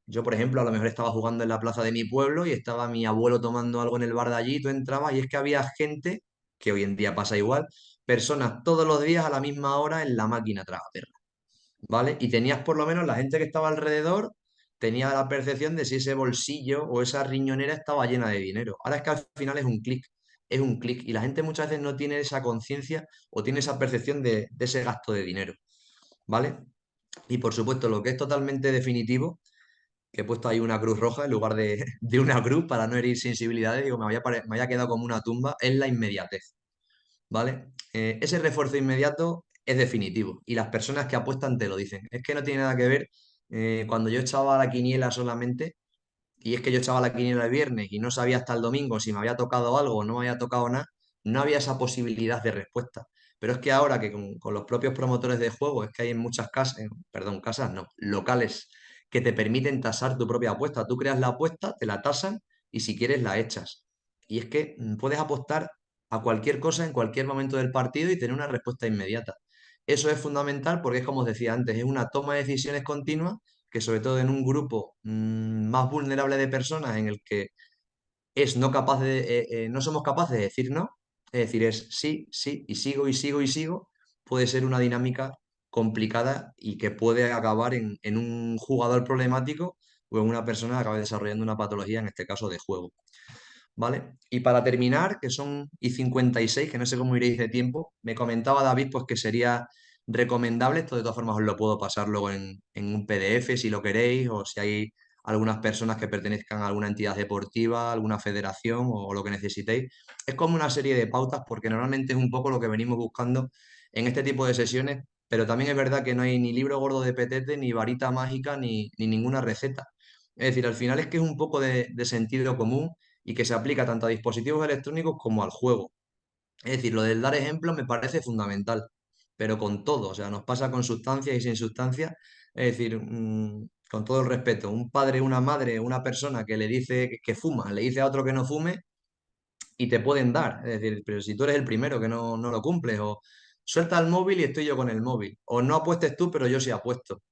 Yo, por ejemplo, a lo mejor estaba jugando en la plaza de mi pueblo y estaba mi abuelo tomando algo en el bar de allí, y tú entrabas y es que había gente, que hoy en día pasa igual, personas todos los días a la misma hora en la máquina tragaperra, ¿vale? Y tenías por lo menos la gente que estaba alrededor, tenía la percepción de si ese bolsillo o esa riñonera estaba llena de dinero. Ahora es que al final es un clic, y la gente muchas veces no tiene esa conciencia o tiene esa percepción de ese gasto de dinero, ¿vale? Y por supuesto, lo que es totalmente definitivo, que he puesto ahí una cruz roja en lugar de una cruz para no herir sensibilidades, digo, me había quedado como una tumba, es la inmediatez, ¿vale? Ese refuerzo inmediato es definitivo y las personas que apuestan te lo dicen. Es que no tiene nada que ver cuando yo echaba la quiniela solamente, y es que yo echaba la quiniela el viernes y no sabía hasta el domingo si me había tocado algo o no me había tocado nada, no había esa posibilidad de respuesta. Pero es que ahora que con los propios promotores de juego, es que hay en muchas casas, perdón, casas no, locales que te permiten tasar tu propia apuesta. Tú creas la apuesta, te la tasan y si quieres la echas. Y es que puedes apostar a cualquier cosa en cualquier momento del partido y tener una respuesta inmediata. Eso es fundamental porque es como os decía antes, es una toma de decisiones continua que sobre todo en un grupo más vulnerable de personas en el que es no capaz no somos capaces de decir no, es decir, es sí, sí, y sigo, y sigo, y sigo, puede ser una dinámica complicada y que puede acabar en un jugador problemático o en una persona que acabe desarrollando una patología, en este caso de juego. ¿Vale? Y para terminar, que son y 56, que no sé cómo iréis de tiempo, me comentaba David pues que sería recomendable, esto de todas formas os lo puedo pasar luego en un PDF si lo queréis, o si hay algunas personas que pertenezcan a alguna entidad deportiva, alguna federación o lo que necesitéis. Es como una serie de pautas porque normalmente es un poco lo que venimos buscando en este tipo de sesiones, pero también es verdad que no hay ni libro gordo de petete, ni varita mágica, ni ninguna receta. Es decir, al final es que es un poco de sentido común y que se aplica tanto a dispositivos electrónicos como al juego. Es decir, lo del dar ejemplo me parece fundamental, pero con todo, o sea, nos pasa con sustancias y sin sustancias. Es decir, con todo el respeto, un padre, una madre, una persona que le dice que fuma, le dice a otro que no fume y te pueden dar. Es decir, pero si tú eres el primero que no lo cumples, o suelta el móvil y estoy yo con el móvil, o no apuestes tú, pero yo sí apuesto.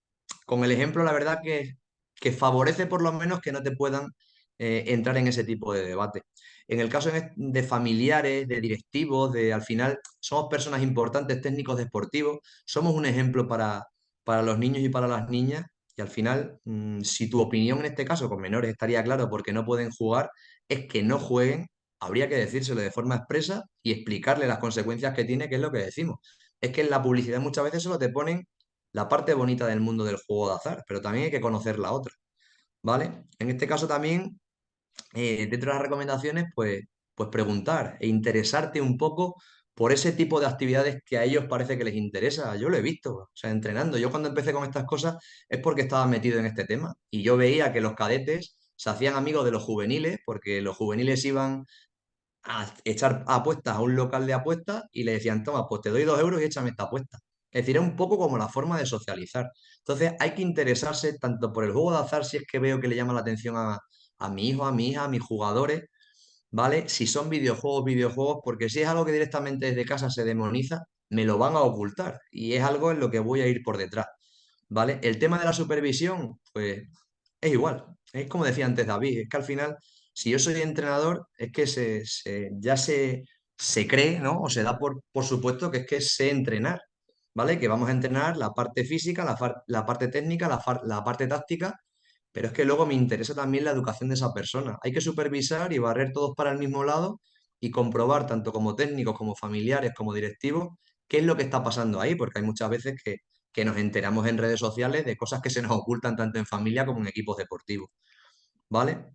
Con el ejemplo, la verdad que favorece por lo menos que no te puedan entrar en ese tipo de debate. En el caso de familiares, de directivos, al final somos personas importantes, técnicos deportivos, somos un ejemplo para los niños y para las niñas. Y al final, si tu opinión en este caso con menores estaría claro porque no pueden jugar, es que no jueguen, habría que decírselo de forma expresa y explicarle las consecuencias que tiene, que es lo que decimos. Es que en la publicidad muchas veces solo te ponen la parte bonita del mundo del juego de azar, pero también hay que conocer la otra, ¿vale? En este caso también, dentro de las recomendaciones, pues preguntar e interesarte un poco por ese tipo de actividades que a ellos parece que les interesa. Yo lo he visto, o sea, entrenando. Yo cuando empecé con estas cosas es porque estaba metido en este tema y yo veía que los cadetes se hacían amigos de los juveniles porque los juveniles iban a echar apuestas a un local de apuestas y le decían, toma, pues te doy 2 euros y échame esta apuesta. Es decir, es un poco como la forma de socializar. Entonces hay que interesarse tanto por el juego de azar, si es que veo que le llama la atención a mi hijo, a mi hija, a mis jugadores, ¿vale? Si son videojuegos, videojuegos, porque si es algo que directamente desde casa se demoniza, me lo van a ocultar y es algo en lo que voy a ir por detrás, ¿vale? El tema de la supervisión, pues es igual, es como decía antes David, es que al final, si yo soy entrenador, es que ya se cree, ¿no? O se da por supuesto que es que sé entrenar, ¿vale? Que vamos a entrenar la parte física, la parte técnica, la parte táctica, pero es que luego me interesa también la educación de esa persona. Hay que supervisar y barrer todos para el mismo lado y comprobar, tanto como técnicos, como familiares, como directivos, qué es lo que está pasando ahí, porque hay muchas veces que nos enteramos en redes sociales de cosas que se nos ocultan tanto en familia como en equipos deportivos, ¿vale?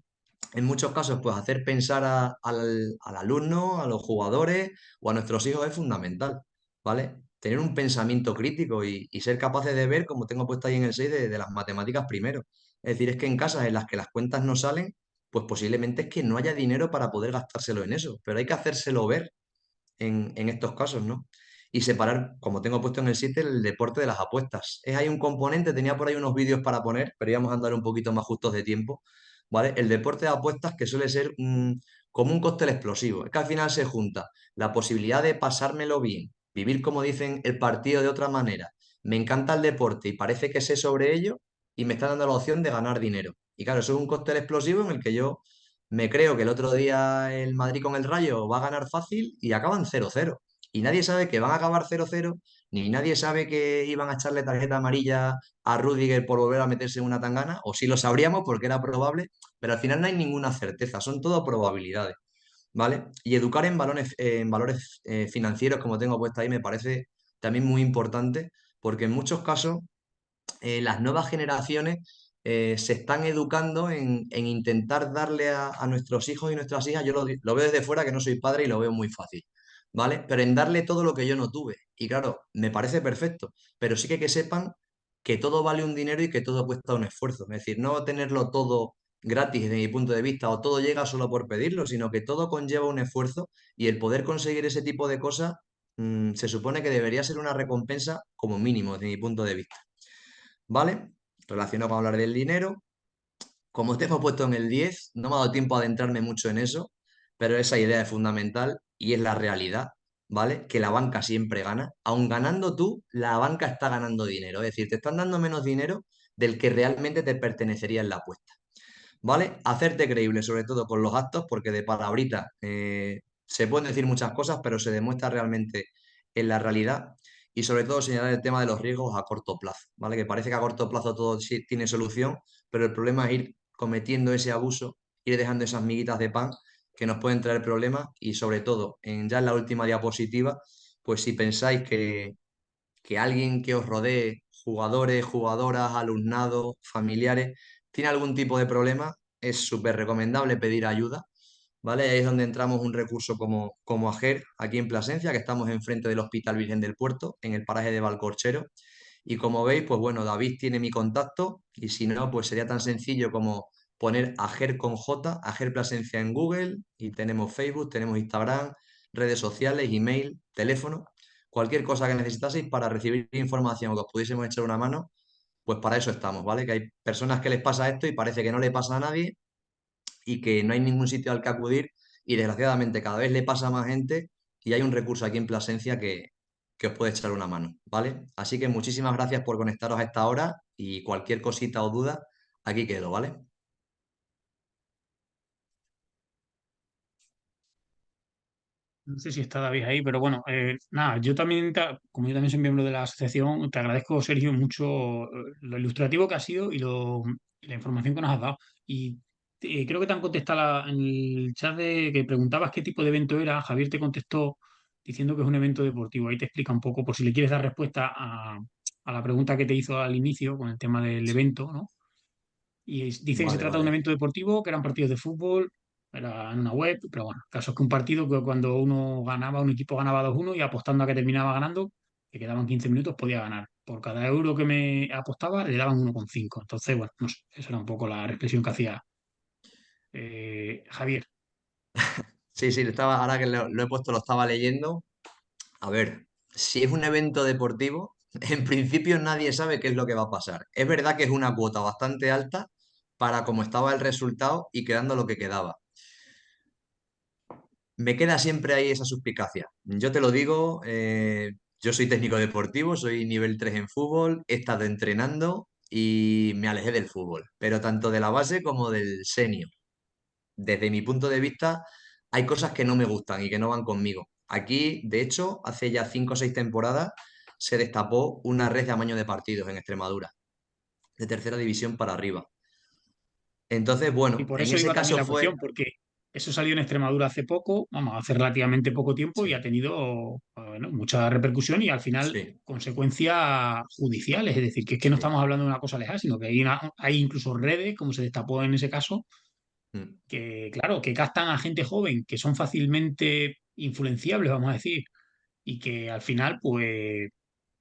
En muchos casos, pues hacer pensar al alumno, a los jugadores o a nuestros hijos es fundamental, ¿vale? Tener un pensamiento crítico y ser capaces de ver, como tengo puesto ahí en el 6 de las matemáticas primero. Es decir, es que en casas en las que las cuentas no salen, pues posiblemente es que no haya dinero para poder gastárselo en eso, pero hay que hacérselo ver en estos casos, ¿no? Y separar, como tengo puesto en el 7, el deporte de las apuestas. Es ahí un componente, tenía por ahí unos vídeos para poner, pero íbamos a andar un poquito más justos de tiempo, ¿vale? El deporte de apuestas que suele ser como un cóctel explosivo. Es que al final se junta la posibilidad de pasármelo bien, vivir, como dicen, el partido de otra manera. Me encanta el deporte y parece que sé sobre ello y me está dando la opción de ganar dinero. Y claro, eso es un cóctel explosivo en el que yo me creo que el otro día el Madrid con el Rayo va a ganar fácil y acaban 0-0. Y nadie sabe que van a acabar 0-0, ni nadie sabe que iban a echarle tarjeta amarilla a Rüdiger por volver a meterse en una tangana, o sí lo sabríamos porque era probable, pero al final no hay ninguna certeza, son todo probabilidades, ¿vale? Y educar en valores financieros, como tengo puesto ahí, me parece también muy importante, porque en muchos casos las nuevas generaciones se están educando en intentar darle a nuestros hijos y nuestras hijas, yo lo veo desde fuera que no soy padre y lo veo muy fácil, ¿vale? Pero en darle todo lo que yo no tuve. Y claro, me parece perfecto, pero sí que sepan que todo vale un dinero y que todo cuesta un esfuerzo. Es decir, no tenerlo todo gratis desde mi punto de vista o todo llega solo por pedirlo, sino que todo conlleva un esfuerzo y el poder conseguir ese tipo de cosas se supone que debería ser una recompensa como mínimo desde mi punto de vista. ¿Vale? Relacionado con hablar del dinero. Como te hemos puesto en el 10 no me ha dado tiempo a adentrarme mucho en eso, pero esa idea es fundamental y es la realidad, ¿vale? Que la banca siempre gana. Aun ganando tú, la banca está ganando dinero. Es decir, te están dando menos dinero del que realmente te pertenecería en la apuesta. ¿vale? Hacerte creíble, sobre todo con los actos, porque de palabrita se pueden decir muchas cosas, pero se demuestra realmente en la realidad. Y sobre todo señalar el tema de los riesgos a corto plazo, ¿vale? Que parece que a corto plazo todo sí tiene solución, pero el problema es ir cometiendo ese abuso, ir dejando esas miguitas de pan que nos pueden traer problemas y sobre todo, ya en la última diapositiva, pues si pensáis que alguien que os rodee, jugadores, jugadoras, alumnado, familiares, tiene algún tipo de problema, es súper recomendable pedir ayuda, ¿vale? Ahí es donde entramos un recurso como AGER, aquí en Plasencia, que estamos enfrente del Hospital Virgen del Puerto, en el paraje de Valcorchero. Y como veis, pues bueno, David tiene mi contacto y si no, pues sería tan sencillo como poner AGER con J, AGER Plasencia en Google y tenemos Facebook, tenemos Instagram, redes sociales, email, teléfono, cualquier cosa que necesitaseis para recibir información o que os pudiésemos echar una mano, pues para eso estamos, ¿vale? Que hay personas que les pasa esto y parece que no le pasa a nadie y que no hay ningún sitio al que acudir y desgraciadamente cada vez le pasa a más gente y hay un recurso aquí en Plasencia que os puede echar una mano, ¿vale? Así que muchísimas gracias por conectaros a esta hora y cualquier cosita o duda, aquí quedo, ¿vale? No sé si está David ahí, pero bueno, nada, yo también, como yo también soy miembro de la asociación, te agradezco, Sergio, mucho lo ilustrativo que ha sido y la información que nos has dado. Y creo que te han contestado en el chat de que preguntabas qué tipo de evento era. Javier te contestó diciendo que es un evento deportivo. Ahí te explica un poco, por si le quieres dar respuesta a la pregunta que te hizo al inicio con el tema del Sí. evento, ¿no? Y dice que se Vale, trata de un vale. evento deportivo, que eran partidos de fútbol, era en una web, pero bueno, el caso es que un partido que cuando uno ganaba, un equipo ganaba 2-1 y apostando a que terminaba ganando, que quedaban 15 minutos, podía ganar. Por cada euro que me apostaba, le daban 1,5. Entonces, bueno, no sé, esa era un poco la reflexión que hacía Javier. Sí, sí, ahora que lo he puesto, lo estaba leyendo. A ver, si es un evento deportivo, en principio nadie sabe qué es lo que va a pasar. Es verdad que es una cuota bastante alta para cómo estaba el resultado y quedando lo que quedaba. Me queda siempre ahí esa suspicacia. Yo te lo digo, yo soy técnico deportivo, soy nivel 3 en fútbol, he estado entrenando y me alejé del fútbol, pero tanto de la base como del senior. Desde mi punto de vista, hay cosas que no me gustan y que no van conmigo. Aquí, de hecho, hace ya 5 o 6 temporadas se destapó una red de amaño de partidos en Extremadura, de tercera división para arriba. Entonces, Y bueno, por en eso ese iba también caso la fue... cuestión, porque eso salió en Extremadura hace poco, vamos, hace relativamente poco tiempo y ha Sí, tenido bueno, mucha repercusión y al final sí, consecuencias judiciales. Es decir, que es que no sí. estamos hablando de una cosa lejana, sino que hay incluso redes, como se destapó en ese caso, Mm. que, claro, que captan a gente joven, que son fácilmente influenciables, vamos a decir, y que al final, pues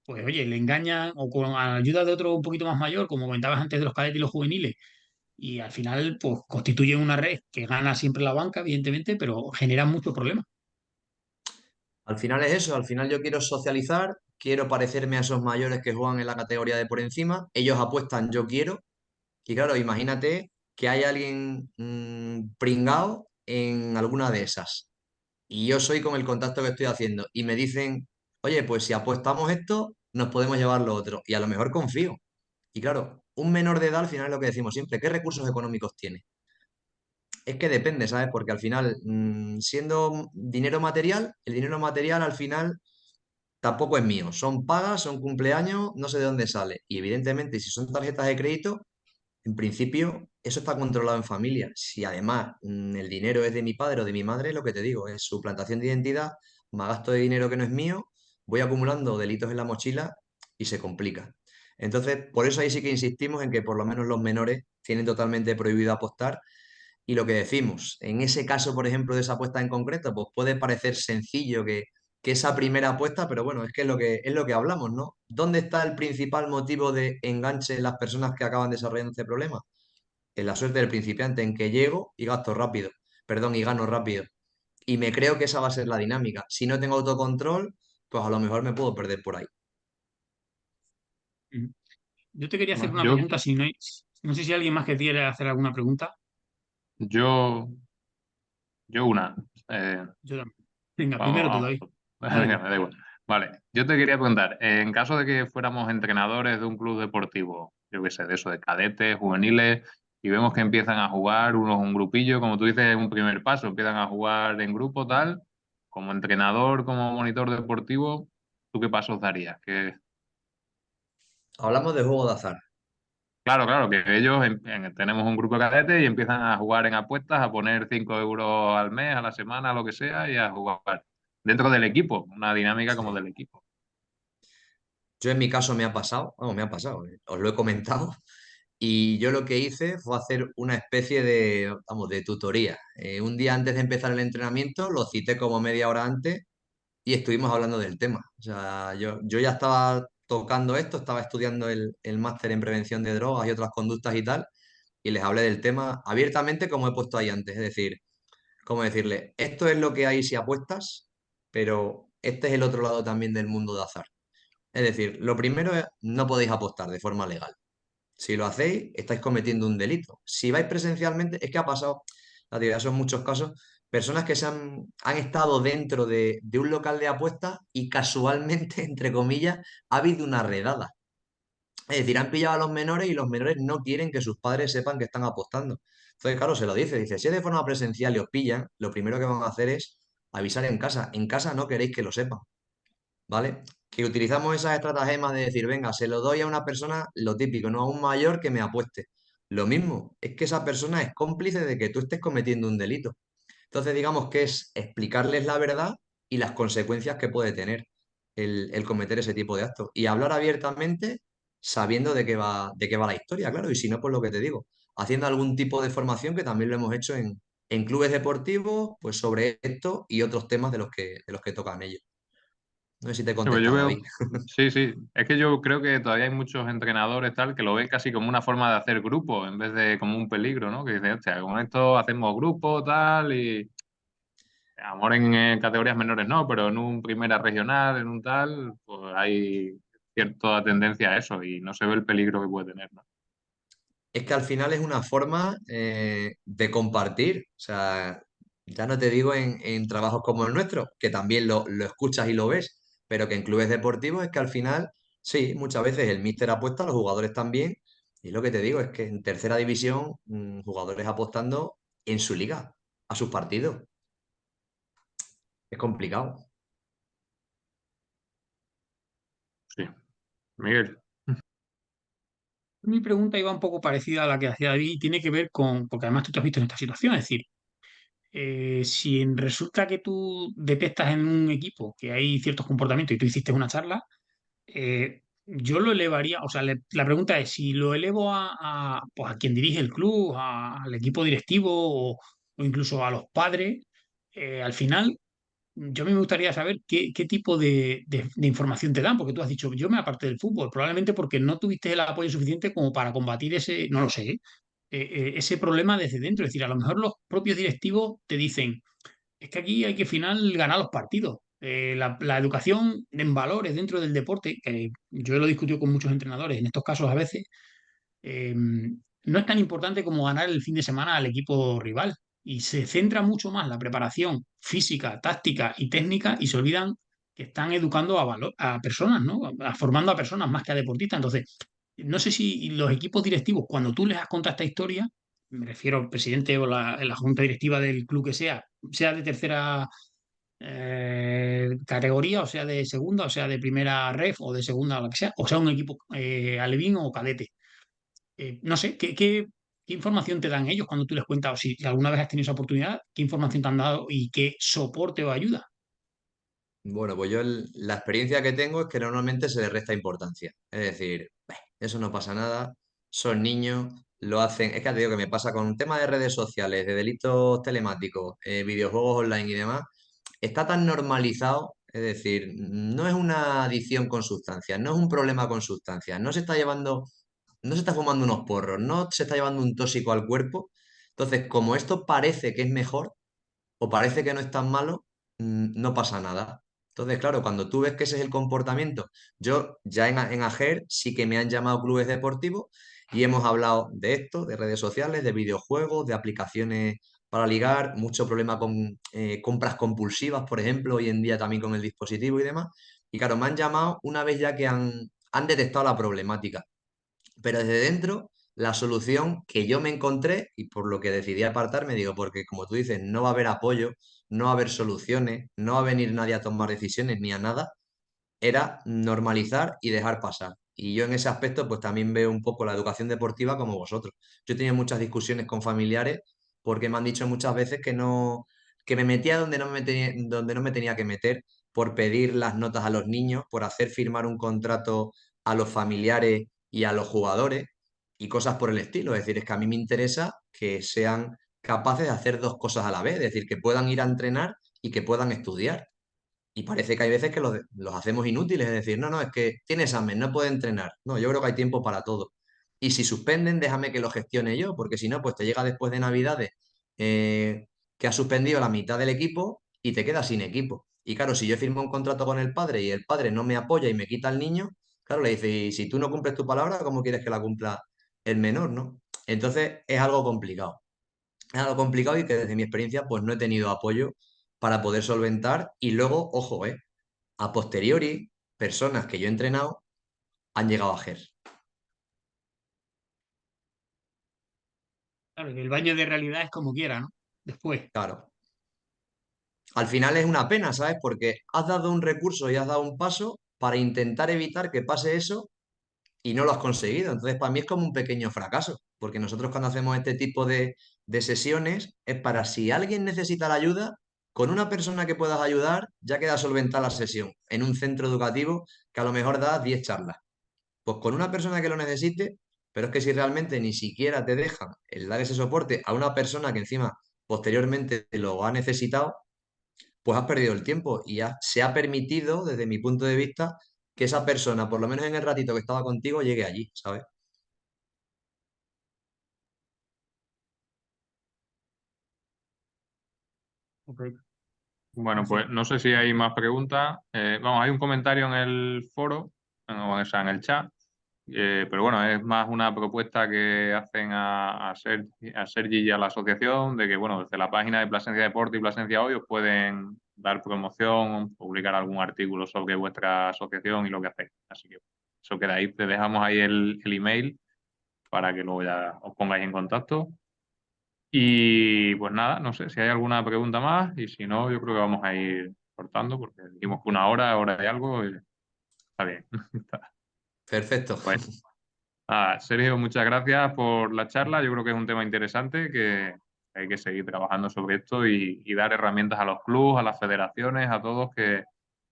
oye, le engañan o con a ayuda de otro un poquito más mayor, como comentabas antes de los cadetes y los juveniles y al final, pues constituyen una red que gana siempre la banca, evidentemente, pero generan muchos problemas. Al final es eso, al final yo quiero socializar, quiero parecerme a esos mayores que juegan en la categoría de por encima, ellos apuestan, yo quiero, y claro, imagínate que hay alguien pringado en alguna de esas, y yo soy con el contacto que estoy haciendo, y me dicen, oye, pues si apostamos esto, nos podemos llevar lo otro, y a lo mejor confío. Y claro, un menor de edad al final es lo que decimos siempre, ¿qué recursos económicos tiene? Es que depende, ¿sabes? Porque al final, siendo dinero material, el dinero material al final tampoco es mío. Son pagas, son cumpleaños, no sé de dónde sale. Y evidentemente, si son tarjetas de crédito, en principio eso está controlado en familia. Si además el dinero es de mi padre o de mi madre, lo que te digo, es su plantación de identidad, más gasto de dinero que no es mío, voy acumulando delitos en la mochila y se complica. Entonces, por eso ahí sí que insistimos en que por lo menos los menores tienen totalmente prohibido apostar y lo que decimos, en ese caso, por ejemplo, de esa apuesta en concreto, pues puede parecer sencillo que esa primera apuesta, pero bueno, es que es lo que hablamos, ¿no? ¿Dónde está el principal motivo de enganche en las personas que acaban desarrollando este problema? En la suerte del principiante, en que llego y gasto rápido, perdón, y gano rápido. Y me creo que esa va a ser la dinámica. Si no tengo autocontrol, pues a lo mejor me puedo perder por ahí. Mm. Yo te quería hacer Bueno, una pregunta, si no, no sé si alguien más que quiere hacer alguna pregunta. yo, yo una. Yo también. Venga, Vamos, primero te vamos. doy. Dale Venga, tú. me da igual. Vale, yo te quería preguntar, en caso de que fuéramos entrenadores de un club deportivo, yo qué sé, de eso, de cadetes, juveniles, y vemos que empiezan a jugar unos un grupillo, como tú dices, un primer paso, empiezan a jugar en grupo tal, como entrenador, como monitor deportivo, ¿tú qué pasos darías? Hablamos de juego de azar. Claro, claro, que ellos tenemos un grupo de cadetes y empiezan a jugar en apuestas, a poner 5 euros al mes, a la semana, lo que sea, y a jugar dentro del equipo, una dinámica como Sí. del equipo. Yo en mi caso me ha pasado, vamos, me ha pasado, os lo he comentado, y yo lo que hice fue hacer una especie de, vamos, de tutoría. Un día antes de empezar el entrenamiento, lo cité como media hora antes y estuvimos hablando del tema. O sea, yo ya estaba tocando esto, estaba estudiando el máster en prevención de drogas y otras conductas y tal, y les hablé del tema abiertamente como he puesto ahí antes. Es decir, como decirle, esto es lo que hay si apuestas, pero este es el otro lado también del mundo de azar. Es decir, lo primero es, no podéis apostar de forma legal. Si lo hacéis, estáis cometiendo un delito. Si vais presencialmente, es que ha pasado, la verdad, son muchos casos, personas que han estado dentro de un local de apuestas y casualmente, entre comillas, ha habido una redada. Es decir, han pillado a los menores y los menores no quieren que sus padres sepan que están apostando. Entonces, claro, se lo dice, si es de forma presencial y os pillan, lo primero que van a hacer es avisar en casa. En casa no queréis que lo sepan. ¿Vale? Que utilizamos esas estratagemas de decir, venga, se lo doy a una persona, lo típico, no a un mayor que me apueste. Lo mismo, es que esa persona es cómplice de que tú estés cometiendo un delito. Entonces, digamos que es explicarles la verdad y las consecuencias que puede tener el cometer ese tipo de actos. Y hablar abiertamente sabiendo de qué va la historia, claro. Y si no, pues lo que te digo, haciendo algún tipo de formación que también lo hemos hecho en clubes deportivos, pues sobre esto y otros temas de los que tocan ellos. No sé si te he Sí, pues yo contestado, veo, David. sí, sí, es que yo creo que todavía hay muchos entrenadores tal que lo ven casi como una forma de hacer grupo en vez de como un peligro, ¿no? Que dicen, hostia, con esto hacemos grupo tal y a lo mejor en categorías menores no, pero en un primera regional, en un tal, pues hay cierta tendencia a eso y no se ve el peligro que puede tener, ¿no? Es que al final es una forma de compartir. O sea, ya no te digo en trabajos como el nuestro, que también lo escuchas y lo ves, pero que en clubes deportivos es que al final, sí, muchas veces el míster apuesta, los jugadores también. Y lo que te digo es que en tercera división, jugadores apostando en su liga, a sus partidos. Es complicado. Sí. Miguel, Mi pregunta iba un poco parecida a la que hacía David y tiene que ver con, porque además tú te has visto en esta situación, es decir, si resulta que tú detectas en un equipo que hay ciertos comportamientos y tú hiciste una charla, yo lo elevaría, o sea, la pregunta es si lo elevo pues a quien dirige el club, al equipo directivo o incluso a los padres, al final yo a mí me gustaría saber qué tipo de información te dan, porque tú has dicho, yo me aparté del fútbol, probablemente porque no tuviste el apoyo suficiente como para combatir ese, no lo sé, ese problema desde dentro. Es decir, a lo mejor los propios directivos te dicen, es que aquí hay que al final ganar los partidos. La educación en valores dentro del deporte, que yo lo he discutido con muchos entrenadores en estos casos a veces, no es tan importante como ganar el fin de semana al equipo rival. Y se centra mucho más la preparación física, táctica y técnica y se olvidan que están educando a personas, ¿no? Formando a personas más que a deportistas. Entonces, no sé si los equipos directivos, cuando tú les has contado esta historia, me refiero al presidente o la junta directiva del club que sea de tercera categoría, o sea de segunda, o sea de primera ref, o de segunda, o lo que sea, o sea un equipo alevín o cadete. No sé, ¿qué información te dan ellos cuando tú les cuentas, o si alguna vez has tenido esa oportunidad, qué información te han dado y qué soporte o ayuda? Bueno, pues yo la experiencia que tengo es que normalmente se le resta importancia. Es decir, eso no pasa nada, son niños, lo hacen. Es que ya te digo que me pasa con un tema de redes sociales, de delitos telemáticos, videojuegos online y demás. Está tan normalizado, es decir, no es una adicción con sustancias, no es un problema con sustancias, no se está fumando unos porros, no se está llevando un tóxico al cuerpo. Entonces, como esto parece que es mejor, o parece que no es tan malo, no pasa nada. Entonces, claro, cuando tú ves que ese es el comportamiento, yo ya en AGER sí que me han llamado clubes deportivos y hemos hablado de esto, de redes sociales, de videojuegos, de aplicaciones para ligar, mucho problema con compras compulsivas, por ejemplo, hoy en día también con el dispositivo y demás. Y claro, me han llamado una vez ya que han detectado la problemática. Pero desde dentro la solución que yo me encontré y por lo que decidí apartarme, digo, porque como tú dices, no va a haber apoyo, no va a haber soluciones, no va a venir nadie a tomar decisiones ni a nada, era normalizar y dejar pasar. Y yo en ese aspecto pues también veo un poco la educación deportiva como vosotros. Yo he tenido muchas discusiones con familiares porque me han dicho muchas veces que no, que me metía donde no me tenía que meter por pedir las notas a los niños, por hacer firmar un contrato a los familiares y a los jugadores y cosas por el estilo. Es decir, es que a mí me interesa que sean capaces de hacer dos cosas a la vez, es decir, que puedan ir a entrenar y que puedan estudiar. Y parece que hay veces que los hacemos inútiles, es decir, no, no, es que tiene examen, no puede entrenar. No, yo creo que hay tiempo para todo. Y si suspenden, déjame que lo gestione yo, porque si no, pues te llega después de Navidades que has suspendido la mitad del equipo y te quedas sin equipo. Y claro, si yo firmo un contrato con el padre y el padre no me apoya y me quita al niño, claro, le dice, y si tú no cumples tu palabra, ¿cómo quieres que la cumpla el menor, no? Entonces es algo complicado. Es algo complicado y que desde mi experiencia pues no he tenido apoyo para poder solventar y luego, ojo, a posteriori, personas que yo he entrenado han llegado a GER. Claro, que el baño de realidad es como quiera, ¿no? Después. Claro. Al final es una pena, ¿sabes? Porque has dado un recurso y has dado un paso para intentar evitar que pase eso y no lo has conseguido. Entonces, para mí es como un pequeño fracaso, porque nosotros cuando hacemos este tipo de sesiones es para si alguien necesita la ayuda, con una persona que puedas ayudar, ya queda solventada la sesión en un centro educativo que a lo mejor da 10 charlas. Pues con una persona que lo necesite, pero es que si realmente ni siquiera te dejan el dar ese soporte a una persona que encima posteriormente lo ha necesitado, pues has perdido el tiempo y se ha permitido, desde mi punto de vista, que esa persona, por lo menos en el ratito que estaba contigo, llegue allí, ¿sabes? Ok. Bueno, Gracias. pues no sé si hay más preguntas. Vamos, hay un comentario en el foro, o sea, en el chat, pero bueno, es más una propuesta que hacen a Sergi y a la asociación de que, bueno, desde la página de Plasencia Deporte y Plasencia Hoy os pueden dar promoción, publicar algún artículo sobre vuestra asociación y lo que hacéis. Así que eso queda ahí. Te dejamos ahí el email para que luego ya os pongáis en contacto. Y pues nada, no sé si hay alguna pregunta más y si no, yo creo que vamos a ir cortando porque dijimos que una hora, hora y algo, y está bien. Perfecto. Pues nada, Sergio, muchas gracias por la charla. Yo creo que es un tema interesante que hay que seguir trabajando sobre esto y dar herramientas a los clubes, a las federaciones, a todos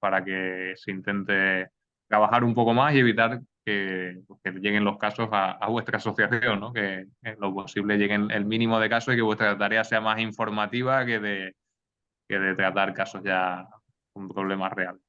para que se intente trabajar un poco más y evitar que lleguen los casos a vuestra asociación, ¿no? Que en lo posible lleguen el mínimo de casos y que vuestra tarea sea más informativa que de tratar casos ya con problemas reales.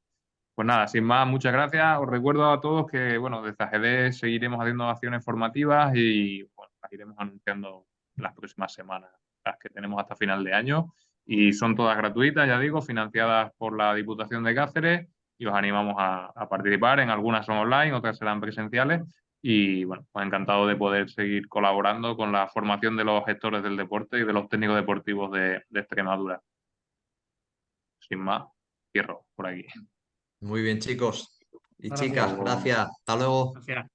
Pues nada, sin más, muchas gracias. Os recuerdo a todos que, bueno, desde AGD seguiremos haciendo acciones formativas y, bueno, las iremos anunciando en las próximas semanas, las que tenemos hasta final de año. Y son todas gratuitas, ya digo, financiadas por la Diputación de Cáceres y os animamos a participar. En algunas son online, otras serán presenciales. Y, bueno, pues encantado de poder seguir colaborando con la formación de los gestores del deporte y de los técnicos deportivos de Extremadura. Sin más, cierro por aquí. Muy bien, chicos y Gracias. chicas, gracias. Hasta luego. Gracias.